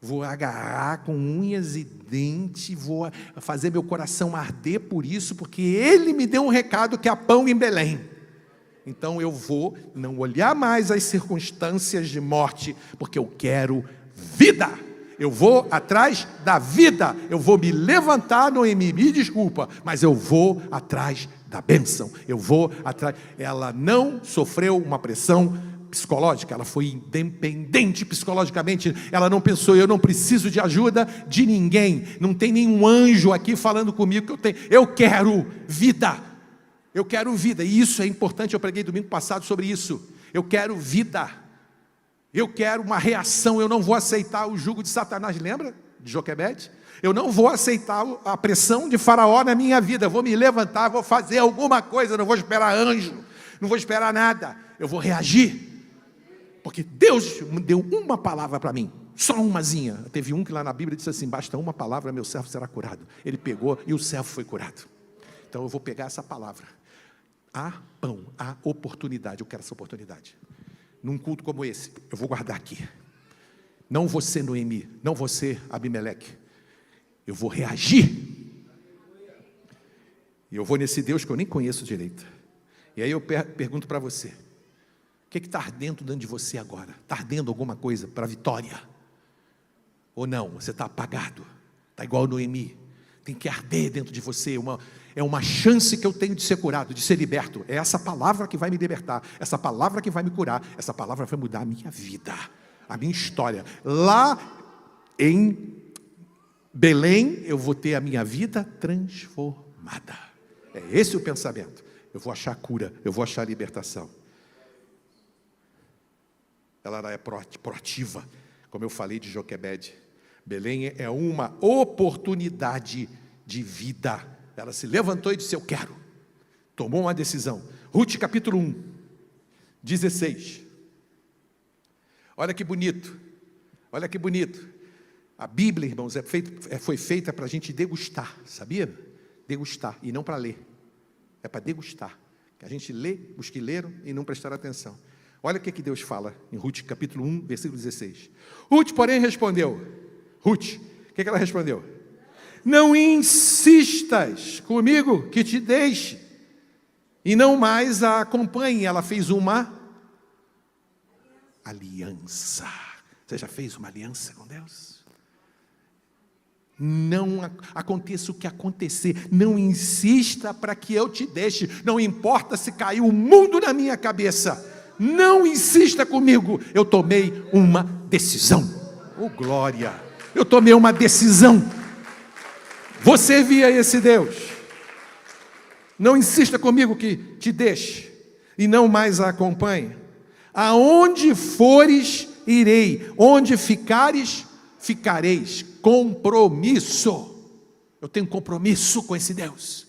vou agarrar com unhas e dentes, vou fazer meu coração arder por isso, porque Ele me deu um recado que há pão em Belém. Então eu vou não olhar mais as circunstâncias de morte, porque eu quero vida. Eu vou atrás da vida. Eu vou me levantar, Noemi, me desculpa, mas eu vou atrás da bênção. Eu vou atrás. Ela não sofreu uma pressão psicológica, ela foi independente psicologicamente, ela não pensou, eu não preciso de ajuda de ninguém, não tem nenhum anjo aqui falando comigo que eu quero vida, e isso é importante, eu preguei domingo passado sobre isso, eu quero vida, eu quero uma reação, eu não vou aceitar o jugo de Satanás, lembra de Joquebede? Eu não vou aceitar a pressão de Faraó na minha vida, eu vou me levantar, vou fazer alguma coisa, não vou esperar anjo, não vou esperar nada, eu vou reagir, porque Deus me deu uma palavra para mim, só umazinha. Teve um que lá na Bíblia disse assim, basta uma palavra, meu servo será curado. Ele pegou e o servo foi curado. Então eu vou pegar essa palavra. Há pão, há oportunidade, eu quero essa oportunidade. Num culto como esse, eu vou guardar aqui. Não vou ser Noemi, não vou ser Abimeleque. Eu vou reagir. E eu vou nesse Deus que eu nem conheço direito. E aí eu pergunto para você, o que está ardendo dentro de você agora? Está ardendo alguma coisa para a vitória? Ou não? Você está apagado? Está igual a Noemi? Tem que arder dentro de você. É uma chance que eu tenho de ser curado, de ser liberto. É essa palavra que vai me libertar. Essa palavra que vai me curar. Essa palavra vai mudar a minha vida, a minha história. Lá em Belém, eu vou ter a minha vida transformada. É esse o pensamento. Eu vou achar cura, eu vou achar libertação. Ela é proativa, como eu falei de Joquebede. Belém é uma oportunidade de vida. Ela se levantou e disse, eu quero. Tomou uma decisão. Ruth capítulo 1, 16. Olha que bonito. Olha que bonito. A Bíblia, irmãos, foi feita para a gente degustar, sabia? Degustar, e não para ler. É para degustar. Que a gente lê, os que leram e não prestaram atenção. Olha o que Deus fala em Ruth, capítulo 1, versículo 16. Ruth, porém, respondeu. Ruth, o que ela respondeu? Não insistas comigo que te deixe, e não mais a acompanhe. Ela fez uma aliança. Você já fez uma aliança com Deus? Não aconteça o que acontecer, não insista para que eu te deixe, não importa se caiu o mundo na minha cabeça, não insista comigo, eu tomei uma decisão. Oh glória, eu tomei uma decisão, vou servir a esse Deus. Não insista comigo que te deixe, e não mais a acompanhe. Aonde fores, irei, onde ficares, ficareis. Compromisso. Eu tenho compromisso com esse Deus.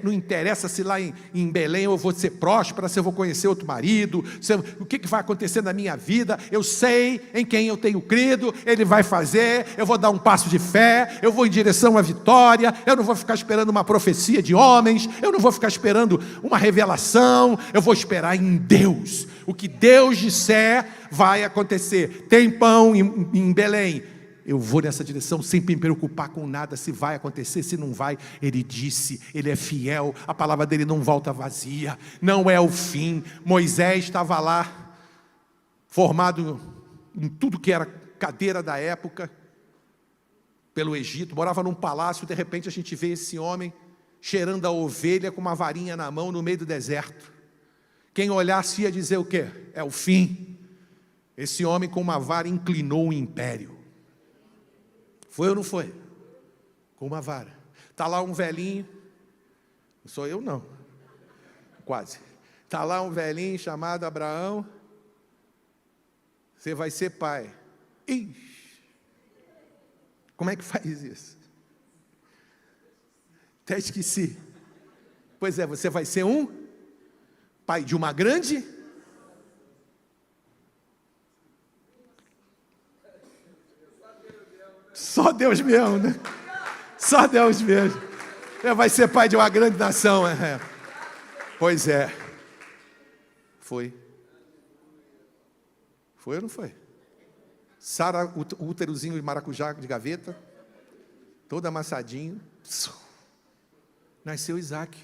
Não interessa se lá em Belém eu vou ser próspera, se eu vou conhecer outro marido, o que vai acontecer na minha vida. Eu sei em quem eu tenho crido, Ele vai fazer, eu vou dar um passo de fé, eu vou em direção à vitória, eu não vou ficar esperando uma profecia de homens, eu não vou ficar esperando uma revelação, eu vou esperar em Deus. O que Deus disser vai acontecer. Tem pão em Belém, eu vou nessa direção sem me preocupar com nada, se vai acontecer, se não vai. Ele disse, Ele é fiel, a palavra dele não volta vazia, não é o fim. Moisés estava lá, formado em tudo que era cadeira da época, pelo Egito, morava num palácio. De repente a gente vê esse homem cheirando a ovelha com uma varinha na mão no meio do deserto. Quem olhasse ia dizer o quê? É o fim. Esse homem com uma vara inclinou o império. Foi ou não foi? Com uma vara. Está lá um velhinho, não sou eu não, quase. Está lá um velhinho chamado Abraão, você vai ser pai. Ixi, como é que faz isso? Até esqueci. Pois é, você vai ser um pai de uma grande... Só Deus mesmo, né? Só Deus mesmo. Vai ser pai de uma grande nação. Pois é. Foi. Foi ou não foi? Sara, o úterozinho de maracujá de gaveta, todo amassadinho. Nasceu Isaac.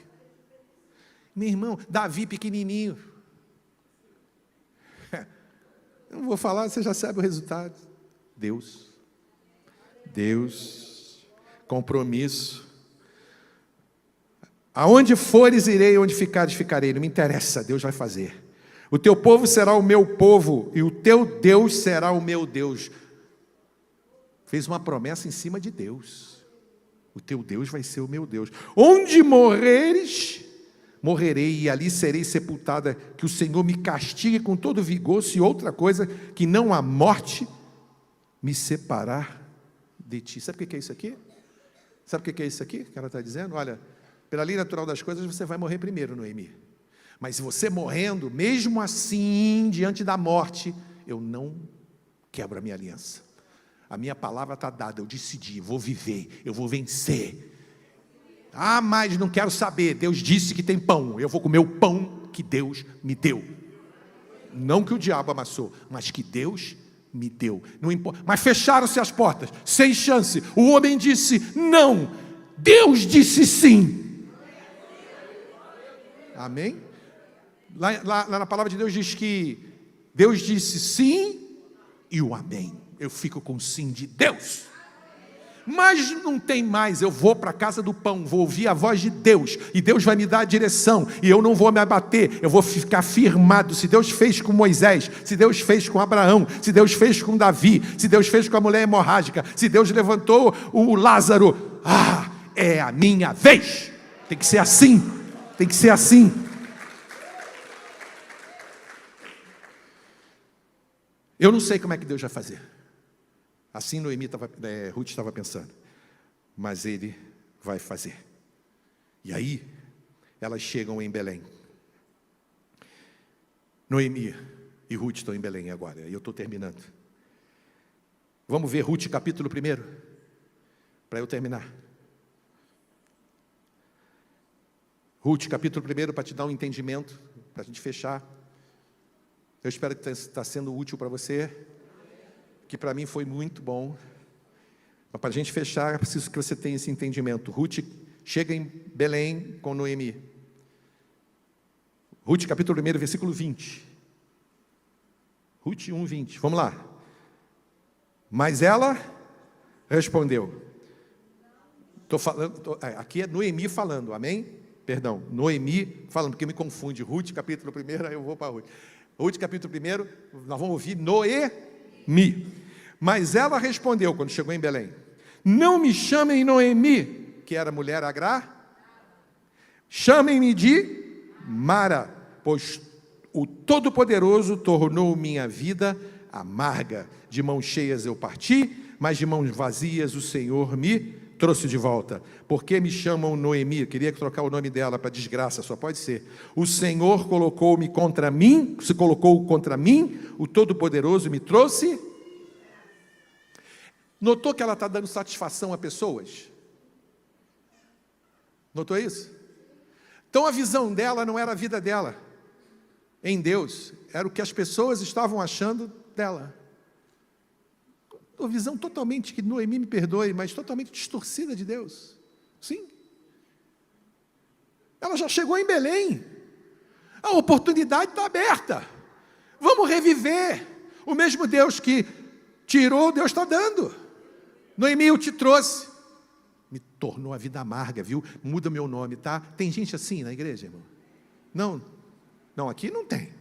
Meu irmão, Davi pequenininho. Eu não vou falar, você já sabe o resultado. Deus, compromisso. Aonde fores irei, onde ficares ficarei. Não me interessa, Deus vai fazer. O teu povo será o meu povo e o teu Deus será o meu Deus. Fez uma promessa em cima de Deus. O teu Deus vai ser o meu Deus. Onde morreres, morrerei e ali serei sepultada. Que o Senhor me castigue com todo vigor, se outra coisa que não a morte me separar de ti. Sabe o que é isso aqui? Sabe o que é isso aqui que ela está dizendo? Olha, pela lei natural das coisas, você vai morrer primeiro, Noemi. Mas se você morrendo, mesmo assim, diante da morte, eu não quebro a minha aliança. A minha palavra está dada, eu decidi, vou viver, eu vou vencer. Ah, mas não quero saber, Deus disse que tem pão, eu vou comer o pão que Deus me deu. Não que o diabo amassou, mas que Deus me deu. Não importa. Mas fecharam-se as portas, sem chance. O homem disse não, Deus disse sim. Amém? Lá na palavra de Deus diz que Deus disse sim e o amém. Eu fico com o sim de Deus. Mas não tem mais, eu vou para a casa do pão, vou ouvir a voz de Deus, e Deus vai me dar a direção, e eu não vou me abater, eu vou ficar firmado. Se Deus fez com Moisés, se Deus fez com Abraão, se Deus fez com Davi, se Deus fez com a mulher hemorrágica, se Deus levantou o Lázaro, é a minha vez. Tem que ser assim, tem que ser assim. Eu não sei como é que Deus vai fazer. Assim Ruth estava pensando, mas Ele vai fazer. E aí, elas chegam em Belém. Noemi e Ruth estão em Belém agora, e eu estou terminando. Vamos ver Ruth capítulo 1, para eu terminar. Ruth capítulo 1, para te dar um entendimento, para a gente fechar. Eu espero que está sendo útil para você, que para mim foi muito bom. Mas para a gente fechar, eu preciso que você tenha esse entendimento. Ruth chega em Belém com Noemi. Ruth capítulo 1, versículo 20. Ruth 1, 20. Vamos lá. Mas ela respondeu. Aqui é Noemi falando, amém? Perdão, Noemi falando, porque me confunde. Ruth capítulo 1, aí eu volo para Ruth. Ruth capítulo 1, nós vamos ouvir Noemi. Mas ela respondeu, quando chegou em Belém: não me chamem Noemi, que era mulher agra, chamem-me de Mara, pois o Todo-Poderoso tornou minha vida amarga. De mãos cheias eu parti, mas de mãos vazias o Senhor me trouxe de volta. Por que me chamam Noemi? Eu queria trocar o nome dela para desgraça, só pode ser. O Senhor colocou-me contra mim, se colocou contra mim, o Todo-Poderoso me trouxe. Notou que ela está dando satisfação a pessoas? Notou isso? Então a visão dela não era a vida dela em Deus, era o que as pessoas estavam achando dela. Uma visão totalmente, que Noemi me perdoe, mas totalmente distorcida de Deus. Sim. Ela já chegou em Belém. A oportunidade está aberta. Vamos reviver. O mesmo Deus que tirou, Deus está dando. Noemi, eu te trouxe. Me tornou a vida amarga, viu? Muda meu nome, tá? Tem gente assim na igreja, irmão? Não. Não, aqui não tem.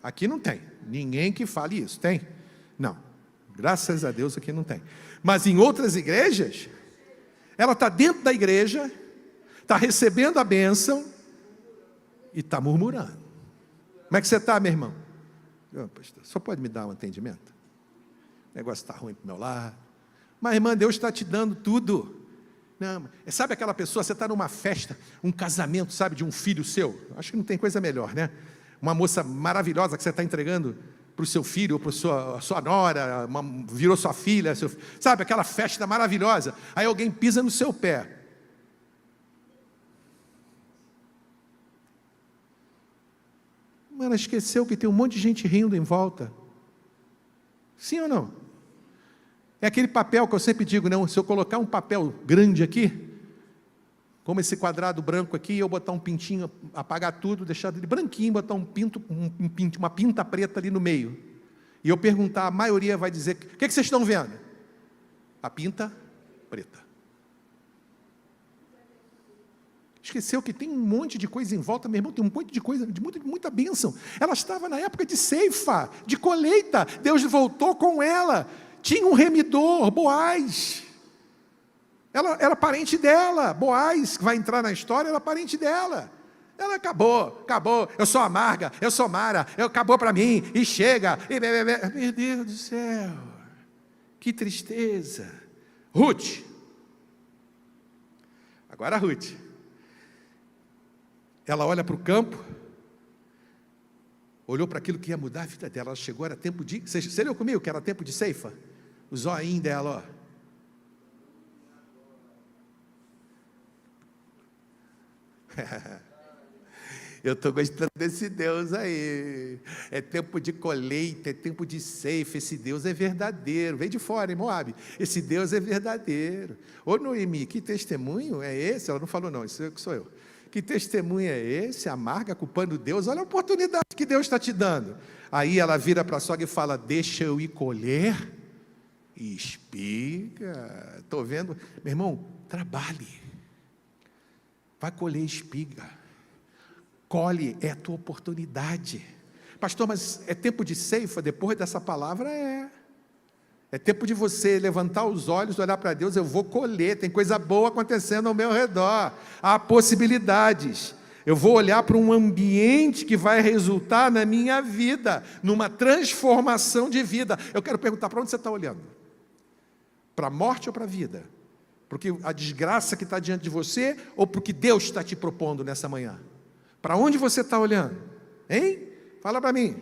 Aqui não tem. Ninguém que fale isso. Tem? Não. Graças a Deus aqui não tem. Mas em outras igrejas, ela está dentro da igreja, está recebendo a bênção e está murmurando. Como é que você está, meu irmão? Pastor, só pode me dar um atendimento? O negócio está ruim para o meu lado. Mas, irmã, Deus está te dando tudo. Não, sabe aquela pessoa, você está numa festa, um casamento, sabe, de um filho seu? Acho que não tem coisa melhor, né? Uma moça maravilhosa que você está entregando para o seu filho, ou para a sua nora, virou sua filha, sabe, aquela festa maravilhosa. Aí alguém pisa no seu pé. Mano, esqueceu que tem um monte de gente rindo em volta. Sim ou não? É aquele papel que eu sempre digo, não, se eu colocar um papel grande aqui, como esse quadrado branco aqui, eu botar um pintinho, apagar tudo, deixar ele branquinho, botar uma pinta preta ali no meio. E eu perguntar, a maioria vai dizer, o que vocês estão vendo? A pinta preta. Esqueceu que tem um monte de coisa em volta, meu irmão, tem um monte de coisa, muita bênção. Ela estava na época de ceifa, de colheita, Deus voltou com ela. Tinha um remidor, Boaz. Ela era parente dela, Boaz, que vai entrar na história, era parente dela. Ela acabou, eu sou amarga, eu sou Mara, acabou para mim, e chega, meu Deus do céu, que tristeza. Ruth, agora Ruth, ela olha para o campo, olhou para aquilo que ia mudar a vida dela, ela chegou, era tempo de, você leu comigo que era tempo de ceifa? O zoinho dela, ó. Eu estou gostando desse Deus aí. É tempo de colheita, é tempo de ceifa. Esse Deus é verdadeiro. Vem de fora, hein, Moabe? Esse Deus é verdadeiro. Ô Noemi, que testemunho é esse? Ela não falou não, isso sou eu. Que testemunho é esse? Amarga, culpando Deus. Olha a oportunidade que Deus está te dando. Aí ela vira para a sogra e fala, deixa eu ir colher espiga. Estou vendo. Meu irmão, trabalhe. Vai colher espiga. Colhe, é a tua oportunidade. Pastor, mas é tempo de ceifa? Depois dessa palavra é tempo de você levantar os olhos, olhar para Deus. Eu vou colher, tem coisa boa acontecendo ao meu redor. Há possibilidades. Eu vou olhar para um ambiente que vai resultar na minha vida, numa transformação de vida. Eu quero perguntar, para onde você está olhando? Para a morte ou para a vida? Porque a desgraça que está diante de você, ou para o que Deus está te propondo nessa manhã? Para onde você está olhando? Hein? Fala para mim.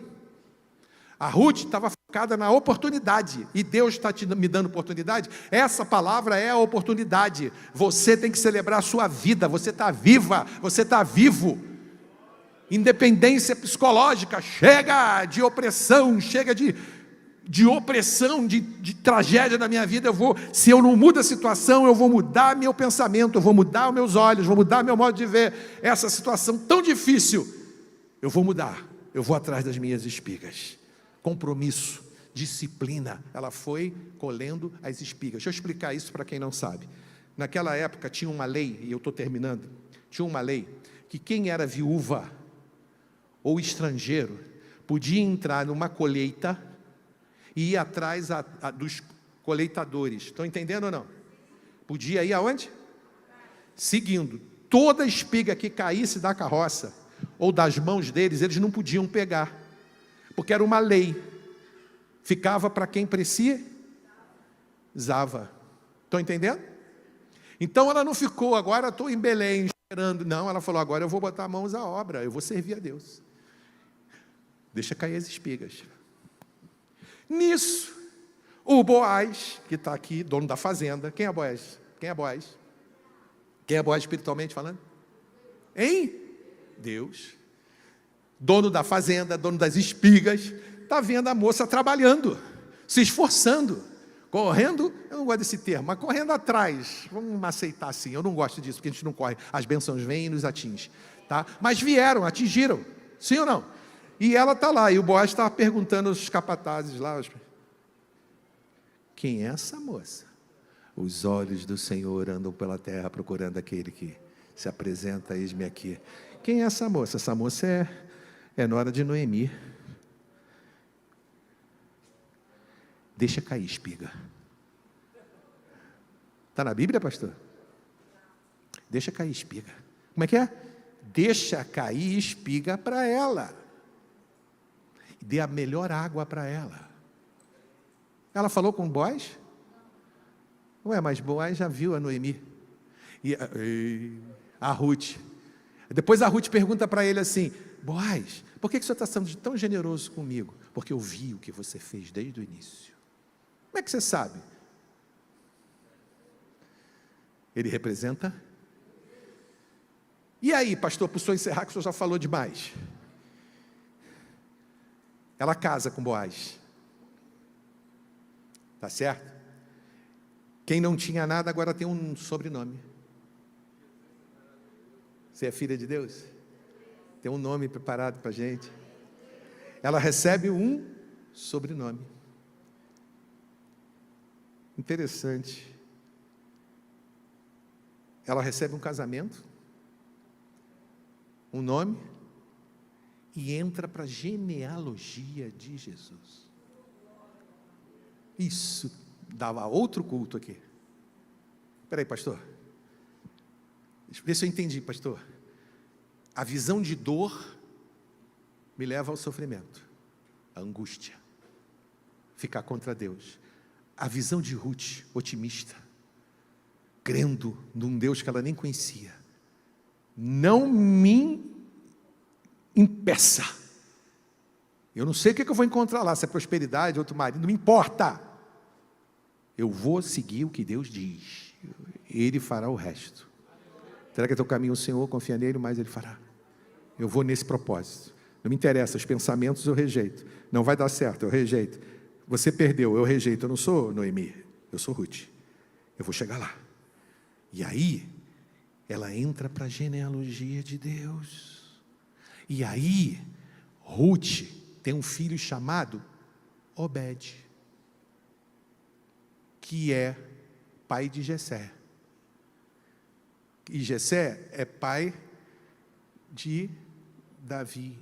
A Ruth estava focada na oportunidade, e Deus está me dando oportunidade. Essa palavra é a oportunidade. Você tem que celebrar a sua vida, você está viva, você está vivo. Independência psicológica, chega de opressão, chega de opressão, de tragédia na minha vida. Se eu não mudo a situação, eu vou mudar meu pensamento, eu vou mudar os meus olhos, vou mudar meu modo de ver essa situação tão difícil. Eu vou mudar, eu vou atrás das minhas espigas. Compromisso, disciplina. Ela foi colhendo as espigas. Deixa eu explicar isso para quem não sabe. Naquela época tinha uma lei, e eu estou terminando, tinha uma lei, que quem era viúva ou estrangeiro podia entrar numa colheita e ir atrás dos coleitadores. Estão entendendo ou não? Podia ir aonde? Seguindo. Toda espiga que caísse da carroça ou das mãos deles, eles não podiam pegar, porque era uma lei. Ficava para quem precisava. Estão entendendo? Então ela não ficou, agora estou em Belém esperando. Não, ela falou, agora eu vou botar mãos à obra, eu vou servir a Deus. Deixa cair as espigas. Nisso, o Boaz, que está aqui, dono da fazenda. Quem é Boaz? Quem é Boaz? Quem é Boaz espiritualmente falando? Hein? Deus. Dono da fazenda, dono das espigas, está vendo a moça trabalhando, se esforçando, correndo, eu não gosto desse termo, mas correndo atrás. Vamos aceitar assim, eu não gosto disso, porque a gente não corre, as bênçãos vêm e nos atingem. Tá? Mas vieram, atingiram, sim ou não? E ela está lá, e o Boaz está perguntando aos capatazes lá, quem é essa moça? Os olhos do Senhor andam pela terra procurando aquele que se apresenta, eis-me aqui. Quem é essa moça? Essa moça é nora de Noemi. Deixa cair espiga. Está na Bíblia, pastor? Deixa cair espiga. Como é que é? Deixa cair espiga para ela. Dê a melhor água para ela. Ela falou com Boaz? Ué, mas Boaz já viu a Noemi. E a Ruth. Depois a Ruth pergunta para ele assim, Boaz, por que o senhor está sendo tão generoso comigo? Porque eu vi o que você fez desde o início. Como é que você sabe? Ele representa. E aí, pastor, para o senhor encerrar, que o senhor já falou demais. Ela casa com Boaz. Tá certo? Quem não tinha nada, agora tem um sobrenome. Você é filha de Deus? Tem um nome preparado para a gente. Ela recebe um sobrenome. Interessante. Ela recebe um casamento, um nome, e entra para a genealogia de Jesus. Isso dava outro culto aqui. Espera aí, pastor. Deixa eu ver se eu entendi, pastor. A visão de dor me leva ao sofrimento, a angústia, ficar contra Deus. A visão de Ruth, otimista, crendo num Deus que ela nem conhecia, não me impeça. Eu não sei o que eu vou encontrar lá, se é prosperidade, outro marido, não me importa. Eu vou seguir o que Deus diz. Ele fará o resto. Entrega teu caminho ao Senhor, confia nele, mas Ele fará. Eu vou nesse propósito. Não me interessa, os pensamentos eu rejeito. Não vai dar certo, eu rejeito. Você perdeu, eu rejeito. Eu não sou Noemi, eu sou Ruth. Eu vou chegar lá. E aí, ela entra para a genealogia de Deus. E aí, Ruth tem um filho chamado Obed, que é pai de Jessé. E Jessé é pai de Davi,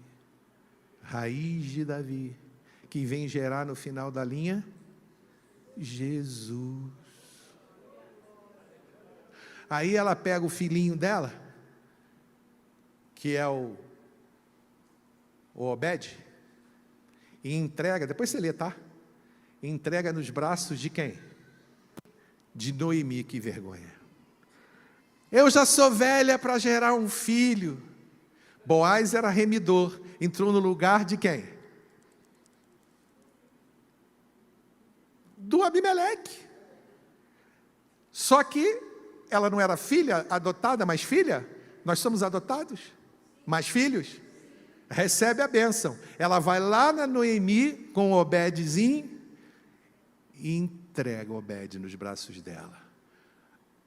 raiz de Davi, que vem gerar no final da linha Jesus. Aí ela pega o filhinho dela, que é o Obed, e entrega, depois você lê, tá? Entrega nos braços de quem? De Noemi, que vergonha. Eu já sou velha para gerar um filho. Boaz era remidor, entrou no lugar de quem? Do Abimeleque. Só que ela não era filha adotada, mas filha. Nós somos adotados, mas filhos. Recebe a bênção. Ela vai lá na Noemi com o Obedzinho e entrega o Obed nos braços dela.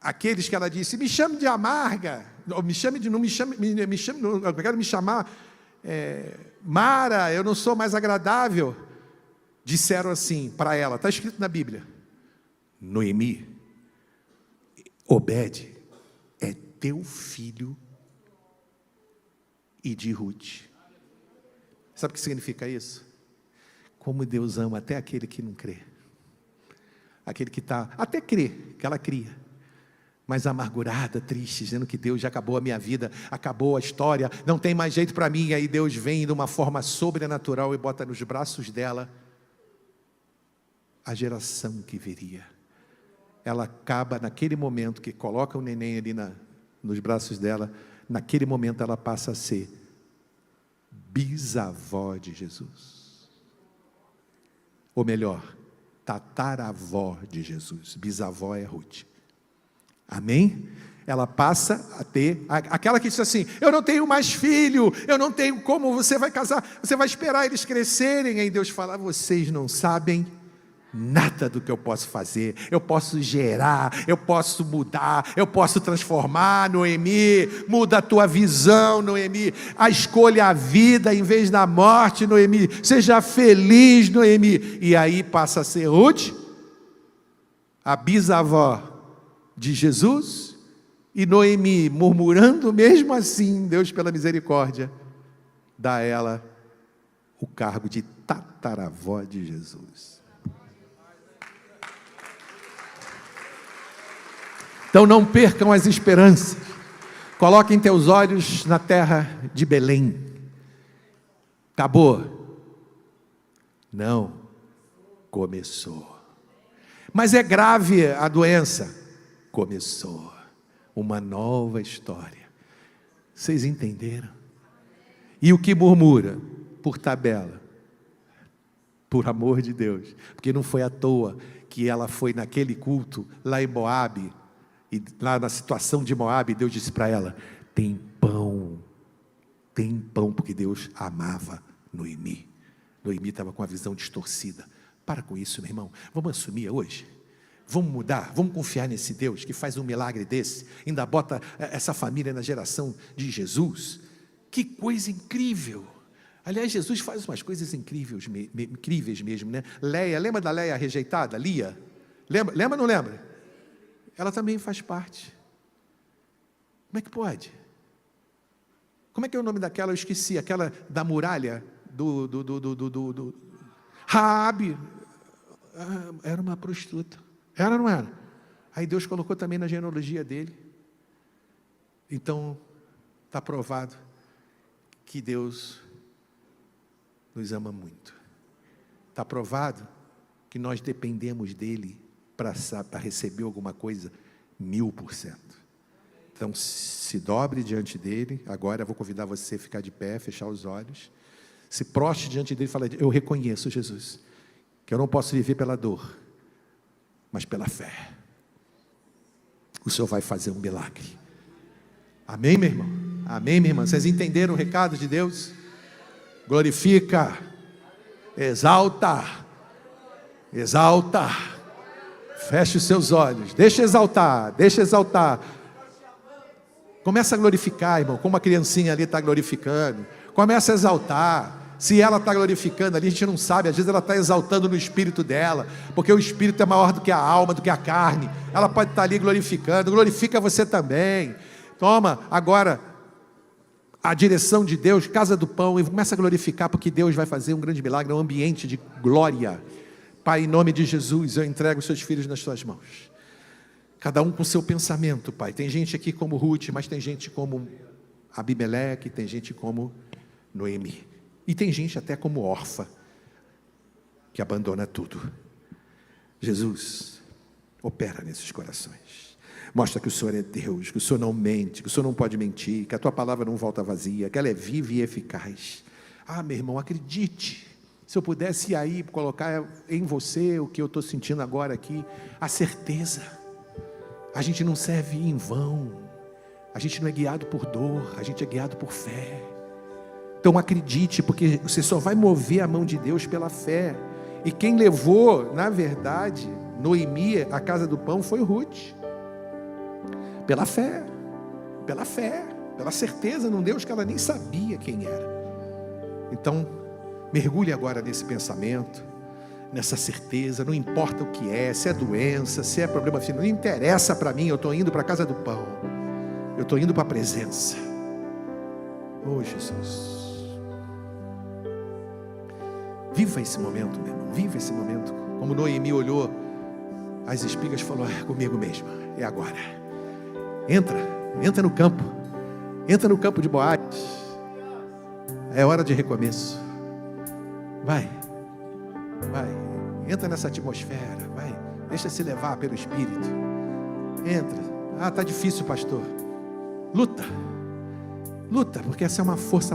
Aqueles que ela disse, me chame de amarga, ou me chame de, não me chame, eu quero me chamar Mara, eu não sou mais agradável. Disseram assim para ela, está escrito na Bíblia, Noemi, Obed é teu filho e de Ruth. Sabe o que significa isso? Como Deus ama até aquele que não crê. Aquele que está, até crê, que ela cria, mas amargurada, triste, dizendo que Deus já acabou a minha vida, acabou a história, não tem mais jeito para mim. E aí Deus vem de uma forma sobrenatural e bota nos braços dela a geração que viria. ela acaba naquele momento que coloca o neném ali nos braços dela, naquele momento ela passa a ser bisavó de Jesus. Ou melhor, tataravó de Jesus. Bisavó é Ruth. Amém? Ela passa a ter, aquela que diz assim, eu não tenho mais filho, eu não tenho como, você vai casar, você vai esperar eles crescerem. Aí Deus fala, vocês não sabem nada do que eu posso fazer, eu posso gerar, eu posso mudar, eu posso transformar. Noemi, muda a tua visão, Noemi, a escolha a vida em vez da morte, Noemi, seja feliz, Noemi. E aí passa a ser Ruth, a bisavó de Jesus, e Noemi, murmurando mesmo assim, Deus pela misericórdia, dá a ela o cargo de tataravó de Jesus. Então não percam as esperanças, coloquem teus olhos na terra de Belém. Acabou? Não, começou. Mas é grave a doença? Começou uma nova história. Vocês entenderam? E o que murmura? Por tabela, por amor de Deus, porque não foi à toa que ela foi naquele culto lá em Moabe, e lá na situação de Moabe, Deus disse para ela, tem pão, porque Deus amava Noemi. Noemi estava com a visão distorcida. Para com isso, meu irmão, vamos assumir hoje, vamos mudar, vamos confiar nesse Deus que faz um milagre desse, ainda bota essa família na geração de Jesus. Que coisa incrível! Aliás, Jesus faz umas coisas incríveis mesmo, né? Leia, lembra da Leia rejeitada, Lia? Lembra ou não lembra? Ela também faz parte. Como é que pode? Como é que é o nome daquela? Eu esqueci, aquela da muralha do Raabe. Era uma prostituta. Era ou não era? Aí Deus colocou também na genealogia dele. Então, está provado que Deus nos ama muito. Está provado que nós dependemos dele para receber alguma coisa 1000%. Então se dobre diante dele. Agora eu vou convidar você a ficar de pé, fechar os olhos, se prostre diante dele e fala, eu reconheço, Jesus, que eu não posso viver pela dor, mas pela fé. O Senhor vai fazer um milagre. Amém, meu irmão? Amém, minha irmã? Vocês entenderam o recado de Deus? Glorifica, exalta, exalta. Feche os seus olhos, deixa exaltar. Começa a glorificar, irmão, como a criancinha ali está glorificando. Começa a exaltar. Se ela está glorificando ali, a gente não sabe, às vezes ela está exaltando no espírito dela, porque o espírito é maior do que a alma, do que a carne. Ela pode estar ali glorificando, glorifica você também. Toma agora a direção de Deus, casa do pão, e começa a glorificar, porque Deus vai fazer um grande milagre, um ambiente de glória. Pai, em nome de Jesus, eu entrego os seus filhos nas tuas mãos. Cada um com o seu pensamento, Pai. Tem gente aqui como Ruth, mas tem gente como Abimeleque, tem gente como Noemi. E tem gente até como órfã, que abandona tudo. Jesus, opera nesses corações. Mostra que o Senhor é Deus, que o Senhor não mente, que o Senhor não pode mentir, que a tua palavra não volta vazia, que ela é viva e eficaz. Meu irmão, acredite. Se eu pudesse ir aí colocar em você o que eu estou sentindo agora aqui, a certeza. A gente não serve em vão, a gente não é guiado por dor, a gente é guiado por fé. Então acredite, porque você só vai mover a mão de Deus pela fé. E quem levou, na verdade, Noemi à casa do pão foi Ruth. Pela fé, pela certeza num Deus que ela nem sabia quem era. Então, mergulhe agora nesse pensamento, nessa certeza, não importa o que é, se é doença, se é problema financeiro, não interessa para mim, eu estou indo para a casa do pão, eu estou indo para a presença. Oh Jesus, viva esse momento, meu irmão, viva esse momento, como Noemi olhou as espigas e falou, é comigo mesmo, é agora. Entra no campo de Boaz, é hora de recomeço. Vai, entra nessa atmosfera, vai, Deixa-se levar pelo Espírito. Entra. Ah, está difícil, pastor. Luta. Luta, porque essa é uma força